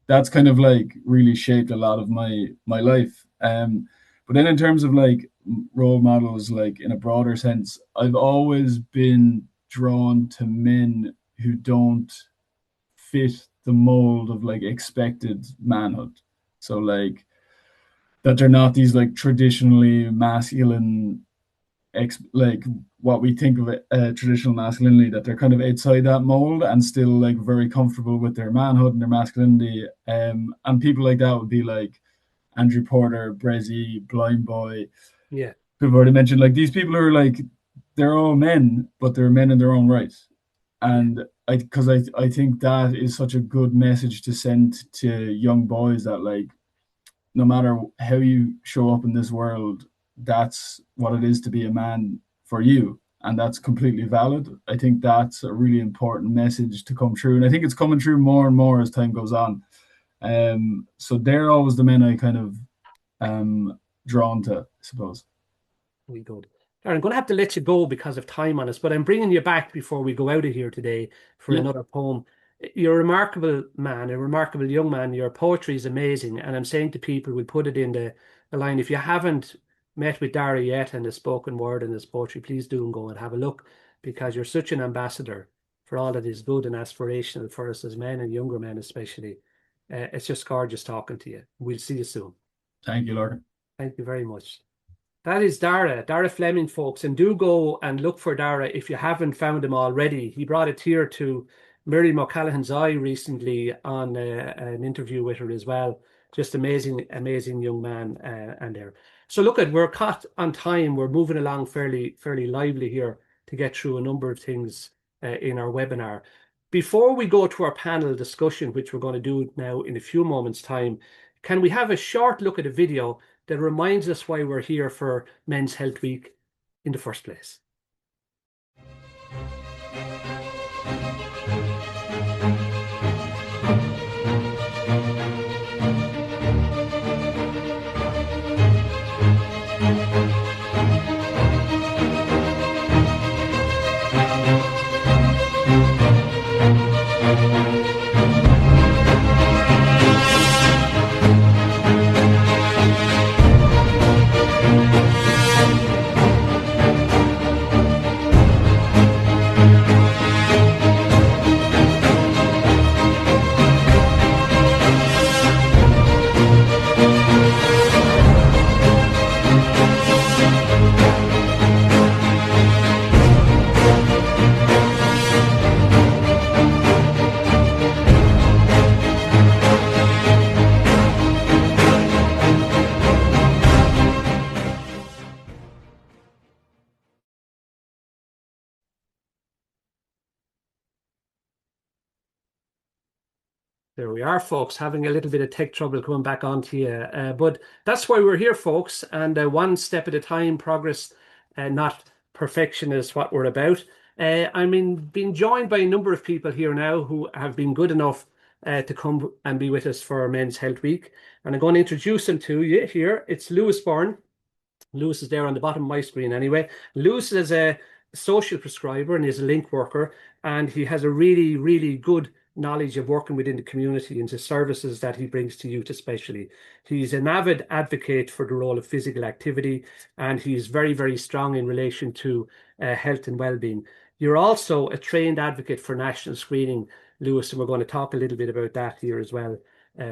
that's kind of like really shaped a lot of my life. But then in terms of like role models, like in a broader sense, I've always been drawn to men who don't fit the mold of like expected manhood. So like that they're not these like traditionally masculine like what we think of traditional masculinity, that they're kind of outside that mold and still like very comfortable with their manhood and their masculinity. And people like that would be like Andrew Porter, Brezzy, Blind Boy. Yeah. People already mentioned like these people are like, they're all men, but they're men in their own right. And I think that is such a good message to send to young boys, that like no matter how you show up in this world, that's what it is to be a man for you. And that's completely valid. I think that's a really important message to come through. And I think it's coming through more and more as time goes on. So they're always the men I kind of drawn to, I suppose. We good. I'm going to have to let you go because of time on us, but I'm bringing you back before we go out of here today for another poem. You're a remarkable man, a remarkable young man. Your poetry is amazing. And I'm saying to people, we put it in the line. If you haven't met with Daragh yet and his spoken word and his poetry, please do and go and have a look, because you're such an ambassador for all that is good and aspirational for us as men and younger men especially. It's just gorgeous talking to you. We'll see you soon. Thank you, Lorcan. Thank you very much. That is Daragh Fleming, folks, and do go and look for Daragh if you haven't found him already. He brought a tear to Miriam O'Callaghan's eye recently on an interview with her as well. Just amazing, amazing young man and there. So look, we're caught on time. We're moving along fairly lively here to get through a number of things in our webinar. Before we go to our panel discussion, which we're going to do now in a few moments' time, can we have a short look at a video that reminds us why we're here for Men's Health Week in the first place? There we are, folks, having a little bit of tech trouble coming back onto you. But that's why we're here, folks. And one step at a time, progress, not perfection, is what we're about. Being joined by a number of people here now who have been good enough to come and be with us for Men's Health Week. And I'm going to introduce them to you here. It's Lewis Byrne. Lewis is there on the bottom of my screen anyway. Lewis is a social prescriber and is a link worker. And he has a really, really good knowledge of working within the community and the services that he brings to youth especially. He's an avid advocate for the role of physical activity, and he's very, very strong in relation to health and well-being. You're also a trained advocate for national screening, Lewis, and we're going to talk a little bit about that here as well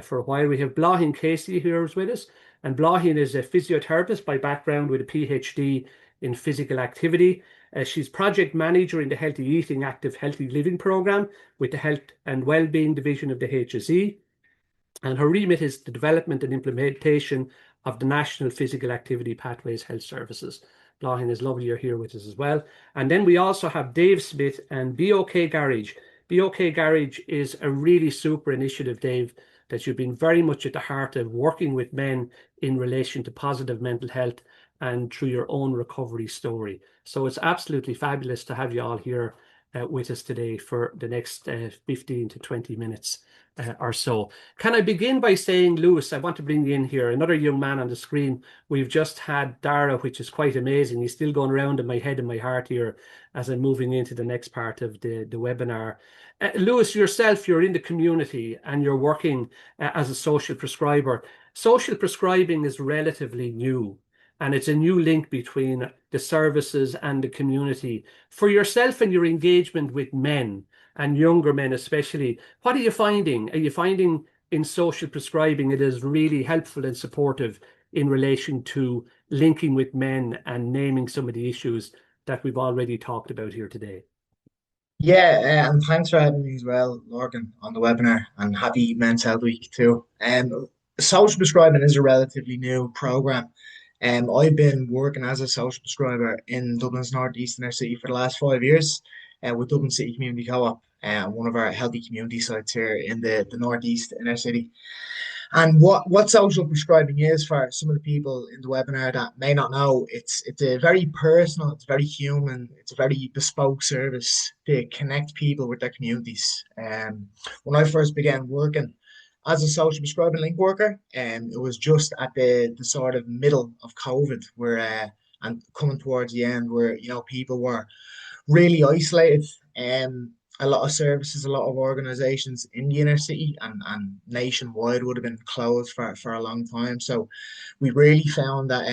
for a while. We have Bláthín Casey here with us, and Bláthín is a physiotherapist by background with a PhD in physical activity. She's project manager in the Healthy Eating, Active Healthy Living programme with the Health and Wellbeing Division of the HSE. And her remit is the development and implementation of the National Physical Activity Pathways Health Services. Bláthín, is lovely you're here with us as well. And then we also have Dave Smith and BOK Garage. BOK Garage is a really super initiative, Dave, that you've been very much at the heart of working with men in relation to positive mental health and through your own recovery story. So it's absolutely fabulous to have you all here with us today for the next 15 to 20 minutes or so. Can I begin by saying, Lewis, I want to bring you in here, another young man on the screen. We've just had Daragh, which is quite amazing. He's still going around in my head and my heart here as I'm moving into the next part of the webinar. Lewis, yourself, you're in the community and you're working as a social prescriber. Social prescribing is relatively new, and it's a new link between the services and the community. For yourself and your engagement with men, and younger men especially, what are you finding? Are you finding in social prescribing it is really helpful and supportive in relation to linking with men and naming some of the issues that we've already talked about here today? Yeah, and thanks for having me as well, Lorcan, on the webinar, and happy Men's Health Week too. Social prescribing is a relatively new program. I've been working as a social prescriber in Dublin's Northeast inner city for the last 5 years with Dublin City Community Co-op, one of our healthy community sites here in the Northeast inner city. And what social prescribing is, for some of the people in the webinar that may not know, it's a very personal, it's very human, it's a very bespoke service to connect people with their communities. When I first began working as a social prescribing link worker, it was just at the sort of middle of COVID, where and coming towards the end, where people were really isolated. A lot of services, a lot of organizations in the inner city and nationwide would have been closed for a long time. So we really found that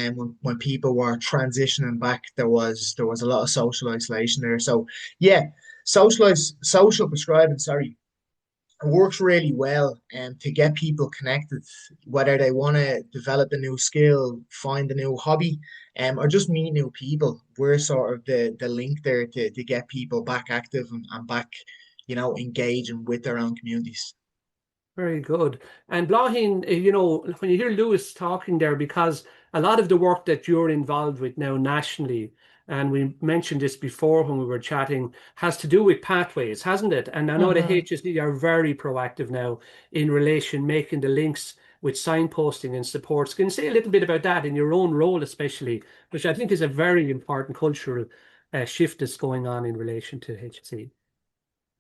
when people were transitioning back, there was a lot of social isolation there. So yeah, social prescribing, sorry, works really well to get people connected, whether they want to develop a new skill, find a new hobby, or just meet new people. We're sort of the link there to get people back active and back, engaging with their own communities. Very good. And Bláthín, when you hear Lewis talking there, because a lot of the work that you're involved with now nationally, and we mentioned this before when we were chatting, has to do with pathways, hasn't it? And I know the HSE are very proactive now in relation, making the links with signposting and supports. Can you say a little bit about that in your own role, especially, which I think is a very important cultural shift that's going on in relation to HSE?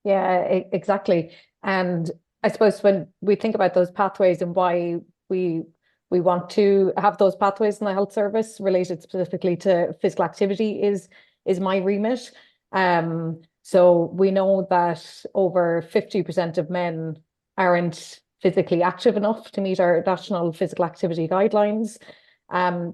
Yeah, exactly. And I suppose when we think about those pathways and why we want to have those pathways in the health service related specifically to physical activity is my remit. So we know that over 50% of men aren't physically active enough to meet our national physical activity guidelines.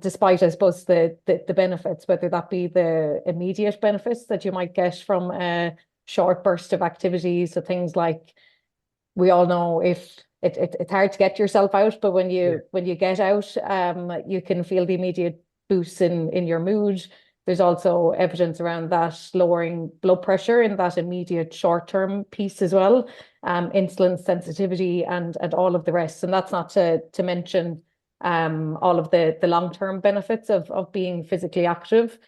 Despite, I suppose, the benefits, whether that be the immediate benefits that you might get from a short burst of activity. So things like, we all know if it's hard to get yourself out, but when you get out, you can feel the immediate boost in your mood. There's also evidence around that lowering blood pressure in that immediate short-term piece as well, insulin sensitivity and all of the rest. And that's not to mention all of the long-term benefits of being physically active.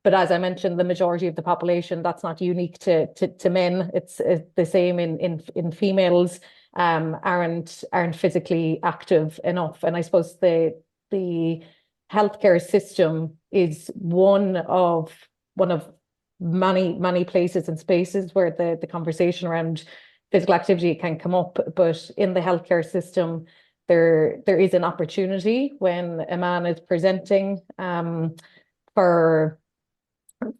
But as I mentioned, the majority of the population, that's not unique to men. It's the same in females, aren't physically active enough. And I suppose the healthcare system is one of many places and spaces where the conversation around physical activity can come up. But in the healthcare system, there is an opportunity when a man is presenting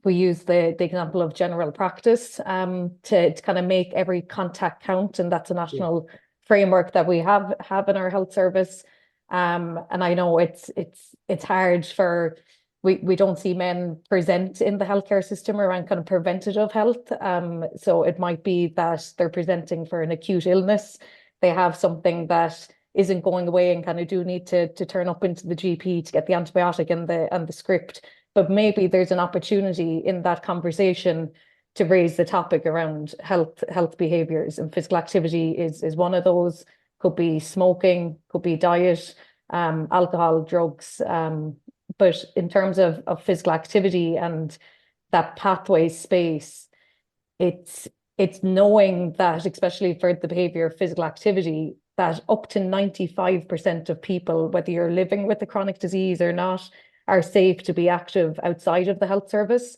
we use the example of general practice to kind of make every contact count, and that's a national framework that we have in our health service. And I know it's hard for we don't see men present in the healthcare system around kind of preventative health. So it might be that they're presenting for an acute illness. They have something that isn't going away and kind of do need to turn up into the GP to get the antibiotic and the script. But maybe there's an opportunity in that conversation to raise the topic around health behaviors, and physical activity is one of those. Could be smoking, could be diet, alcohol, drugs. But in terms of physical activity and that pathway space, it's knowing that, especially for the behavior of physical activity, that up to 95% of people, whether you're living with a chronic disease or not, are safe to be active outside of the health service.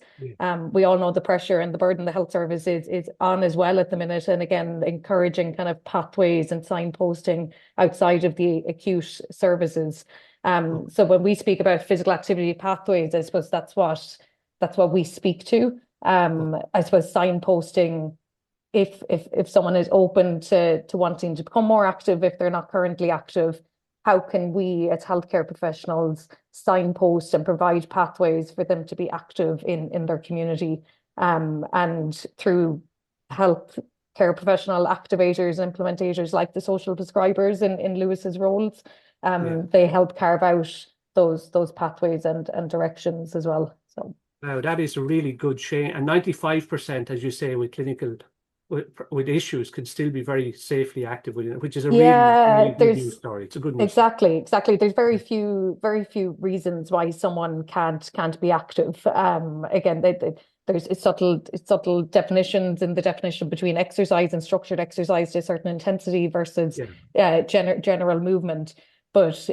We all know the pressure and the burden the health service is on as well at the minute. And again, encouraging kind of pathways and signposting outside of the acute services. So when we speak about physical activity pathways, I suppose that's what we speak to. I suppose signposting, if someone is open to wanting to become more active, if they're not currently active, how can we as healthcare professionals signpost and provide pathways for them to be active in their community? And through healthcare professional activators and implementators like the social prescribers in Lewis's roles, they help carve out those pathways and directions as well. So wow, that is a really good change. And 95%, as you say, with clinical with issues could still be very safely active with it, which is a really good news story. It's a good news. Exactly. There's very few reasons why someone can't be active. Again, there's subtle definitions in the definition between exercise and structured exercise to a certain intensity versus general movement. But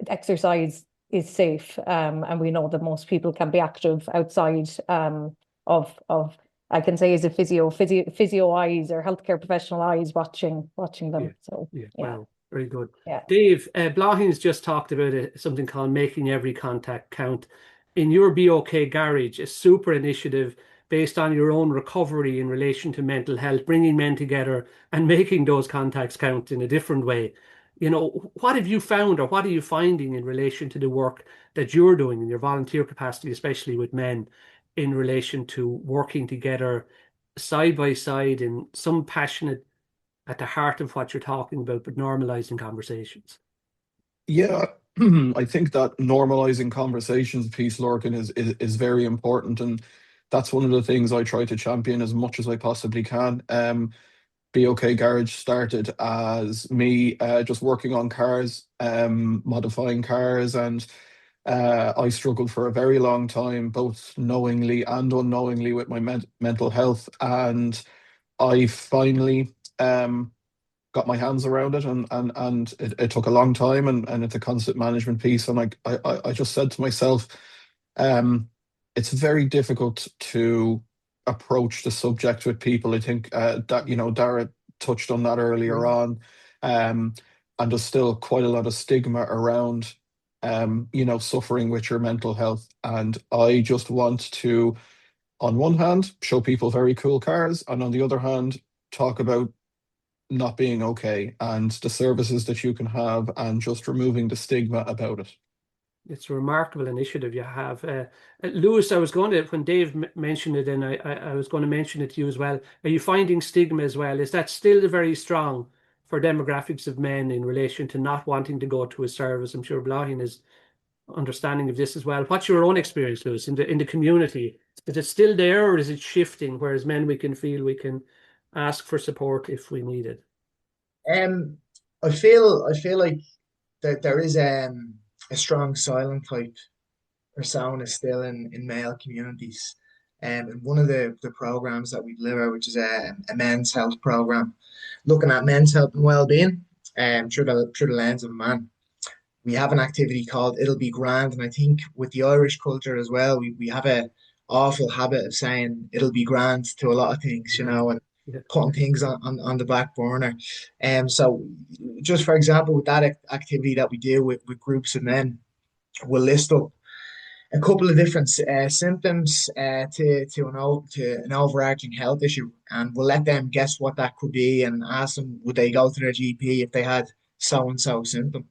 exercise is safe, and we know that most people can be active outside of I can say as a physio eyes or healthcare professional eyes watching them. Yeah. So Yeah. Wow. Very good. Yeah. Dave, Bláthín's just talked about something called making every contact count. In your Be OK Garage, a super initiative based on your own recovery in relation to mental health, bringing men together and making those contacts count in a different way. You know, what have you found, or what are you finding in relation to the work that you're doing in your volunteer capacity, especially with men, in relation to working together side by side in some passionate, at the heart of what you're talking about, but normalizing conversations? Yeah, I think that normalizing conversations piece, Lorcan, is very important, and that's one of the things I try to champion as much as I possibly can. Be OK Garage started as me just working on cars, modifying cars, and I struggled for a very long time, both knowingly and unknowingly, with my mental health, and I finally got my hands around it, and it took a long time, and it's a constant management piece. And I just said to myself, it's very difficult to approach the subject with people. I think that Daragh touched on that earlier on, and there's still quite a lot of stigma around suffering with your mental health. And I just want to, on one hand, show people very cool cars, and on the other hand, talk about not being okay and the services that you can have, and just removing the stigma about it. It's a remarkable initiative you have. Lewis, I was going to, when Dave mentioned it, and I was going to mention it to you as well, are you finding stigma as well? Is that still very strong for demographics of men in relation to not wanting to go to a service? I'm sure Bláthín is understanding of this as well. What's your own experience, Lewis, in the community? Is it still there, or is it shifting, whereas men we can feel we can ask for support if we need it? I feel like that there is a strong silent type persona still in male communities. And one of the programs that we deliver, which is a men's health program, looking at men's health and well-being through the lens of a man. We have an activity called It'll Be Grand, and I think with the Irish culture as well, we have a awful habit of saying it'll be grand to a lot of things, and putting things on the back burner. So just for example, with that activity that we do with groups of men, we'll list up a couple of different symptoms to an overarching health issue, and we'll let them guess what that could be, and ask them would they go to their GP if they had so and so symptom.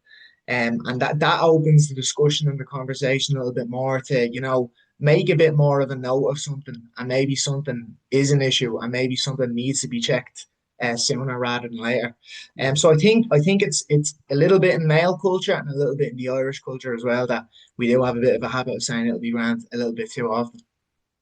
And that opens the discussion and the conversation a little bit more to, make a bit more of a note of something, and maybe something is an issue, and maybe something needs to be checked sooner rather than later. So I think it's a little bit in male culture and a little bit in the Irish culture as well, that we do have a bit of a habit of saying it'll be grand a little bit too often.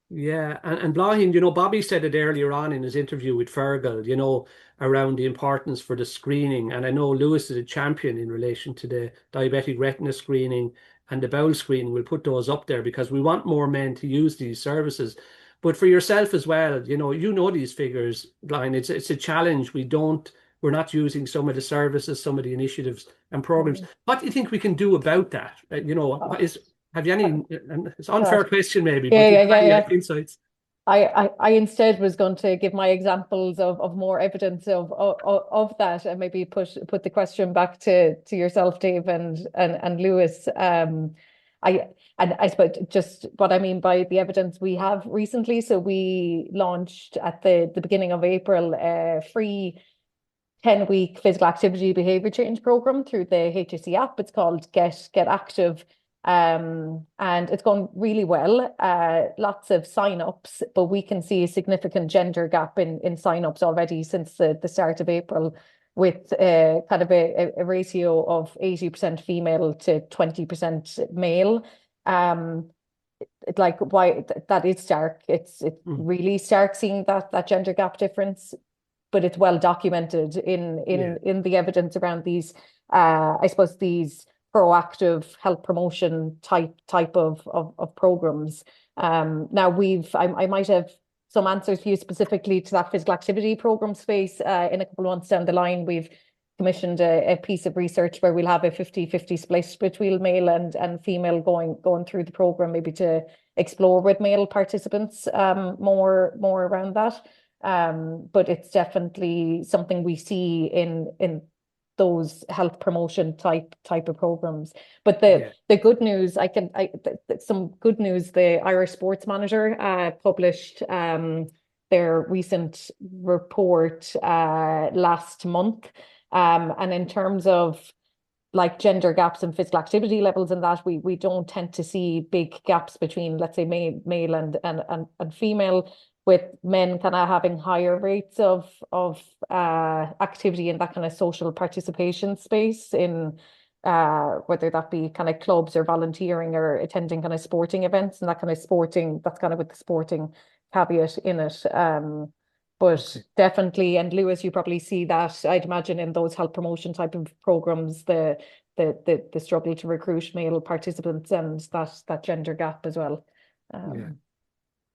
Yeah, and Bláthín, Bobby said it earlier on in his interview with Fergal, around the importance for the screening. And I know Lewis is a champion in relation to the diabetic retina screening and the bowel screening. We'll put those up there because we want more men to use these services. But for yourself as well, these figures, Bláthín, it's a challenge. We're not using some of the services, some of the initiatives and programs. What do you think we can do about that? Have you any, it's an unfair question maybe, but any insights? I instead was going to give my examples of more evidence of that, and maybe put the question back to yourself, Dave, and Lewis. I suppose just what I mean by the evidence we have recently. So we launched at the beginning of April a free 10-week physical activity behavior change program through the HSE app. It's called Get Active. And it's gone really well. Lots of sign-ups, but we can see a significant gender gap in sign-ups already since the start of April, with kind of a ratio of 80% female to 20% male. Why that is stark. It's really stark seeing that gender gap difference, but it's well documented in the evidence around these. I suppose these proactive health promotion type of programs. Now I might have some answers for you specifically to that physical activity program space in a couple of months down the line. We've commissioned a piece of research where we'll have a 50-50 split between male and female going through the program, maybe to explore with male participants more around that. But it's definitely something we see in those health promotion type of programs. But the good news, some good news, the Irish Sports Manager published their recent report last month. And in terms of like gender gaps and physical activity levels and that, we don't tend to see big gaps between, let's say, male and female, with men kind of having higher rates of activity in that kind of social participation space, in whether that be kind of clubs or volunteering or attending kind of sporting events, and that kind of sporting, that's kind of with the sporting caveat in it. But definitely, and Lewis, you probably see that, I'd imagine, in those health promotion type of programs, the struggle to recruit male participants and that gender gap as well.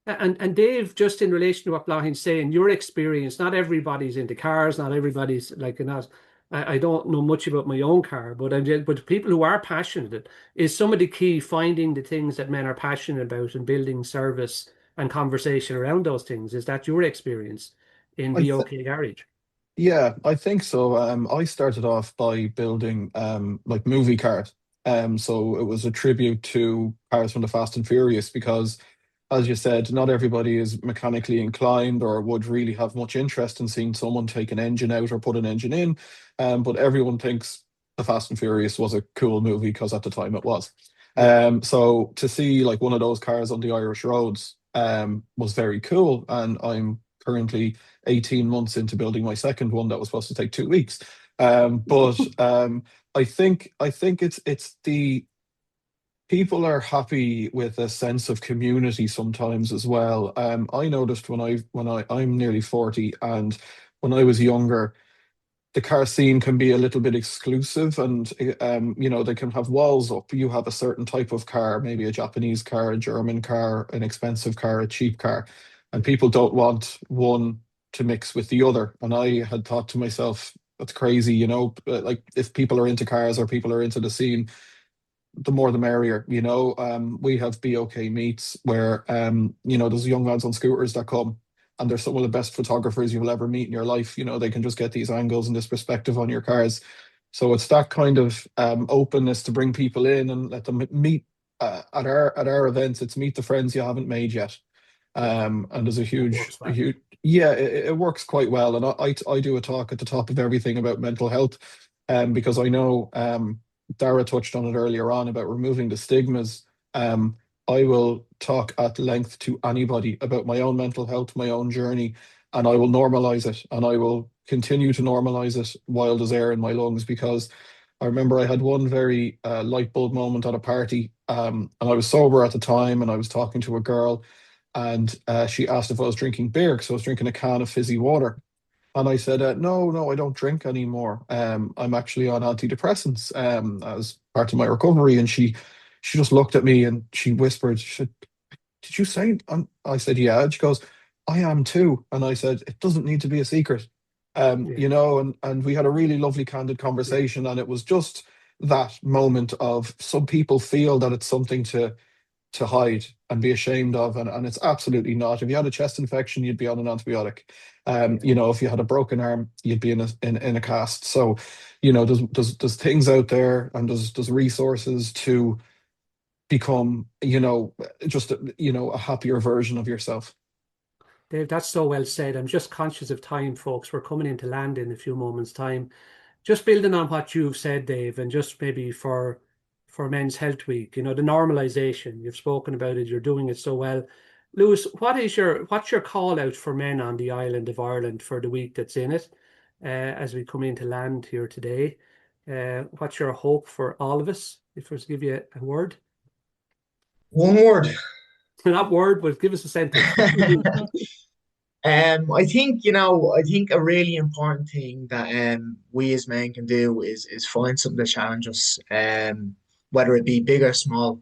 And Dave, just in relation to what Bláthín's saying, your experience, not everybody's into cars, not everybody's like, I don't know much about my own car, but people who are passionate, is some of the key finding the things that men are passionate about and building service and conversation around those things. Is that your experience in BOK Garage? Yeah, I think so. I started off by building like movie cars. So it was a tribute to cars from the Fast and Furious, because, as you said, not everybody is mechanically inclined or would really have much interest in seeing someone take an engine out or put an engine in. But everyone thinks the Fast and Furious was a cool movie because at the time it was. So to see like one of those cars on the Irish roads was very cool. And I'm currently 18 months into building my second one that was supposed to take 2 weeks. But I think it's the people are happy with a sense of community sometimes as well. I noticed I'm nearly 40, and when I was younger, the car scene can be a little bit exclusive, and they can have walls up. You have a certain type of car, maybe a Japanese car, a German car, an expensive car, a cheap car, and people don't want one to mix with the other. And I had thought to myself, that's crazy, like if people are into cars or people are into the scene, the more the merrier. We have BOK meets where there's young lads on scooters that come, and they're some of the best photographers you'll ever meet in your life. They can just get these angles and this perspective on your cars. So it's that kind of openness to bring people in and let them meet at our events. It's meet the friends you haven't made yet. And there's a huge it works quite well. And I do a talk at the top of everything about mental health, because I know Daragh touched on it earlier on about removing the stigmas. I will talk at length to anybody about my own mental health, my own journey, and I will normalize it, and I will continue to normalize it while there's air in my lungs, because I remember I had one very light bulb moment at a party, and I was sober at the time, and I was talking to a girl, and she asked if I was drinking beer, because I was drinking a can of fizzy water. And I said, no, I don't drink anymore. I'm actually on antidepressants as part of my recovery. And she just looked at me and she whispered, she said, did you say? I said, yeah. And she goes, I am too. And I said, it doesn't need to be a secret. And we had a really lovely, candid conversation. And it was just that moment of, some people feel that it's something to hide and be ashamed of, and it's absolutely not. If you had a chest infection, you'd be on an antibiotic. If you had a broken arm, you'd be in a cast. So, there's things out there, and there's resources to become, just a happier version of yourself. Dave, that's so well said. I'm just conscious of time, folks. We're coming into land in a few moments' time. Just building on what you've said, Dave, and just maybe for Men's Health Week, the normalization, you've spoken about it, you're doing it so well. Lewis, what's your call out for men on the island of Ireland for the week that's in it, as we come into land here today? What's your hope for all of us? If I was to give you a word. One word. Not word, but give us a sentence. I think, I think a really important thing that we as men can do is find something to challenge us. Whether it be big or small.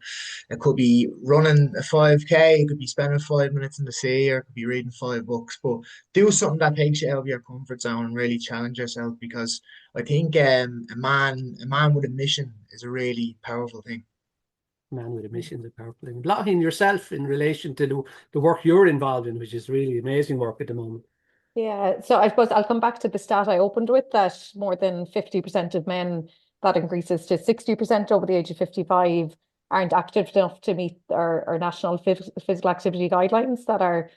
It could be running a 5K, it could be spending 5 minutes in the sea, or it could be reading 5 books. But do something that takes you out of your comfort zone and really challenge yourself, because I think a man with a mission is a really powerful thing. Man with a mission is a powerful thing. Bláthín, yourself, in relation to the work you're involved in, which is really amazing work at the moment. Yeah, so I suppose I'll come back to the stat I opened with, that more than 50% of men, that increases to 60% over the age of 55, aren't active enough to meet our national physical activity guidelines that are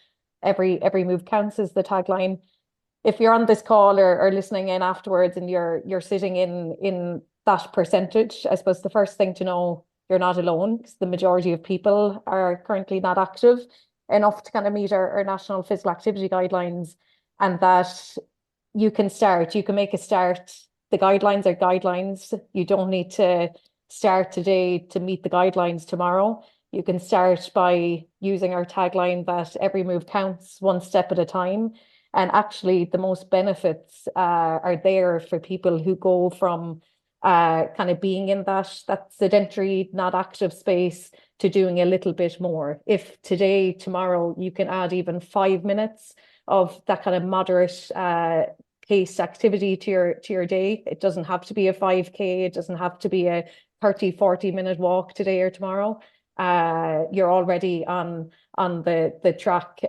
every move counts is the tagline. If you're on this call or listening in afterwards and you're sitting in that percentage, I suppose the first thing to know, you're not alone, because the majority of people are currently not active enough to kind of meet our national physical activity guidelines, and that you can make a start. The guidelines are guidelines. You don't need to start today to meet the guidelines tomorrow. You can start by using our tagline that every move counts, one step at a time. And actually, the most benefits are there for people who go from kind of being in that sedentary, not active space to doing a little bit more. If today, tomorrow, you can add even 5 minutes of that kind of moderate paced activity to your day. It doesn't have to be a 5K. It doesn't have to be a 30-40 minute walk today or tomorrow. You're already on the track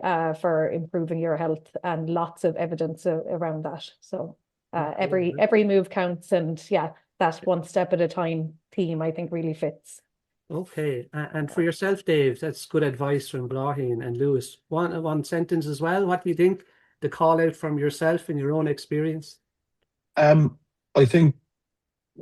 for improving your health, and lots of evidence around that. So every move counts, and yeah, that one step at a time theme I think really fits. Okay, and for yourself, Dave, that's good advice from Bláthín. And Lewis, one sentence as well. What do you think? The call out from yourself and your own experience. I think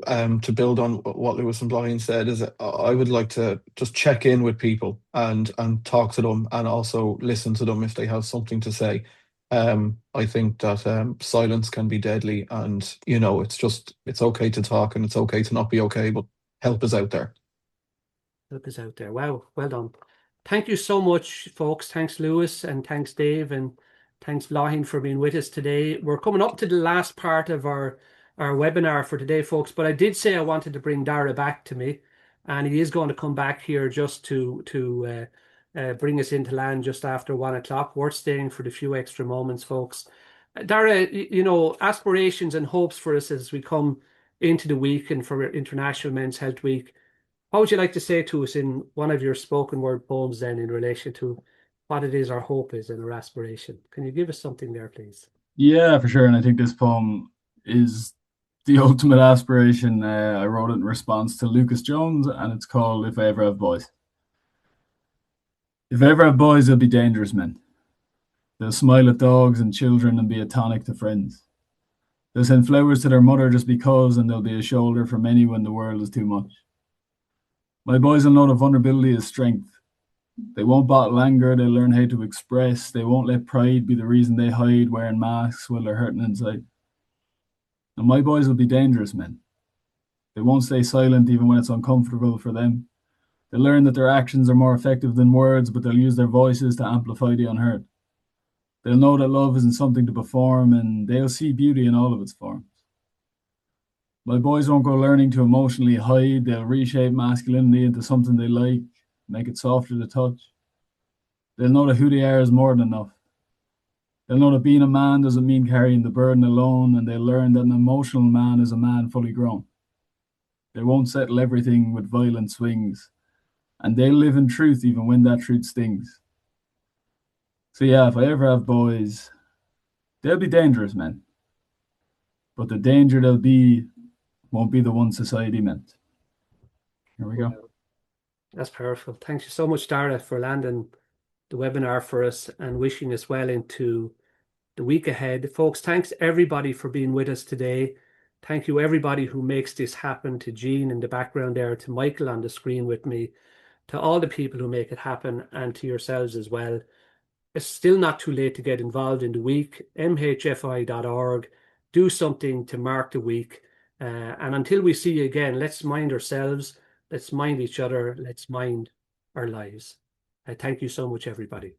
to build on what Lewis and Bláthín said, is I would like to just check in with people and talk to them, and also listen to them if they have something to say. I think that silence can be deadly, and it's okay to talk, and it's okay to not be okay, but help is out there. Help is out there. Wow, well done. Thank you so much, folks. Thanks, Lewis, and thanks, Dave, and thanks, Bláthín, for being with us today. We're coming up to the last part of our webinar for today, folks, but I did say I wanted to bring Daragh back to me, and he is going to come back here just to bring us into land just after 1 o'clock. Worth staying for the few extra moments, folks. Daragh, aspirations and hopes for us as we come into the week and for International Men's Health Week. What would you like to say to us in one of your spoken word poems then, in relation to what it is our hope is and our aspiration? Can you give us something there, please? Yeah, for sure. And I think this poem is the ultimate aspiration. I wrote it in response to Lucas Jones, and it's called If I Ever Have Boys. If I ever have boys, they'll be dangerous men. They'll smile at dogs and children and be a tonic to friends. They'll send flowers to their mother just because, and they'll be a shoulder for many when the world is too much. My boys will know that vulnerability is strength. They won't bottle anger, they'll learn how to express. They won't let pride be the reason they hide wearing masks while they're hurting inside. And my boys will be dangerous men. They won't stay silent even when it's uncomfortable for them. They'll learn that their actions are more effective than words, but they'll use their voices to amplify the unheard. They'll know that love isn't something to perform, and they'll see beauty in all of its forms. My boys won't go learning to emotionally hide. They'll reshape masculinity into something they like, make it softer to touch. They'll know that who they are is more than enough. They'll know that being a man doesn't mean carrying the burden alone, and they'll learn that an emotional man is a man fully grown. They won't settle everything with violent swings, and they'll live in truth even when that truth stings. So yeah, if I ever have boys, they'll be dangerous men. But the danger they'll be won't be the one society meant. Here we go. That's powerful. Thank you so much, Daragh, for landing the webinar for us and wishing us well into the week ahead. Folks, thanks everybody for being with us today. Thank you everybody who makes this happen, to Jean in the background there, to Michael on the screen with me, to all the people who make it happen, and to yourselves as well. It's still not too late to get involved in the week. mhfi.org. Do something to mark the week. And until we see you again, let's mind ourselves, let's mind each other, let's mind our lives. Thank you so much, everybody.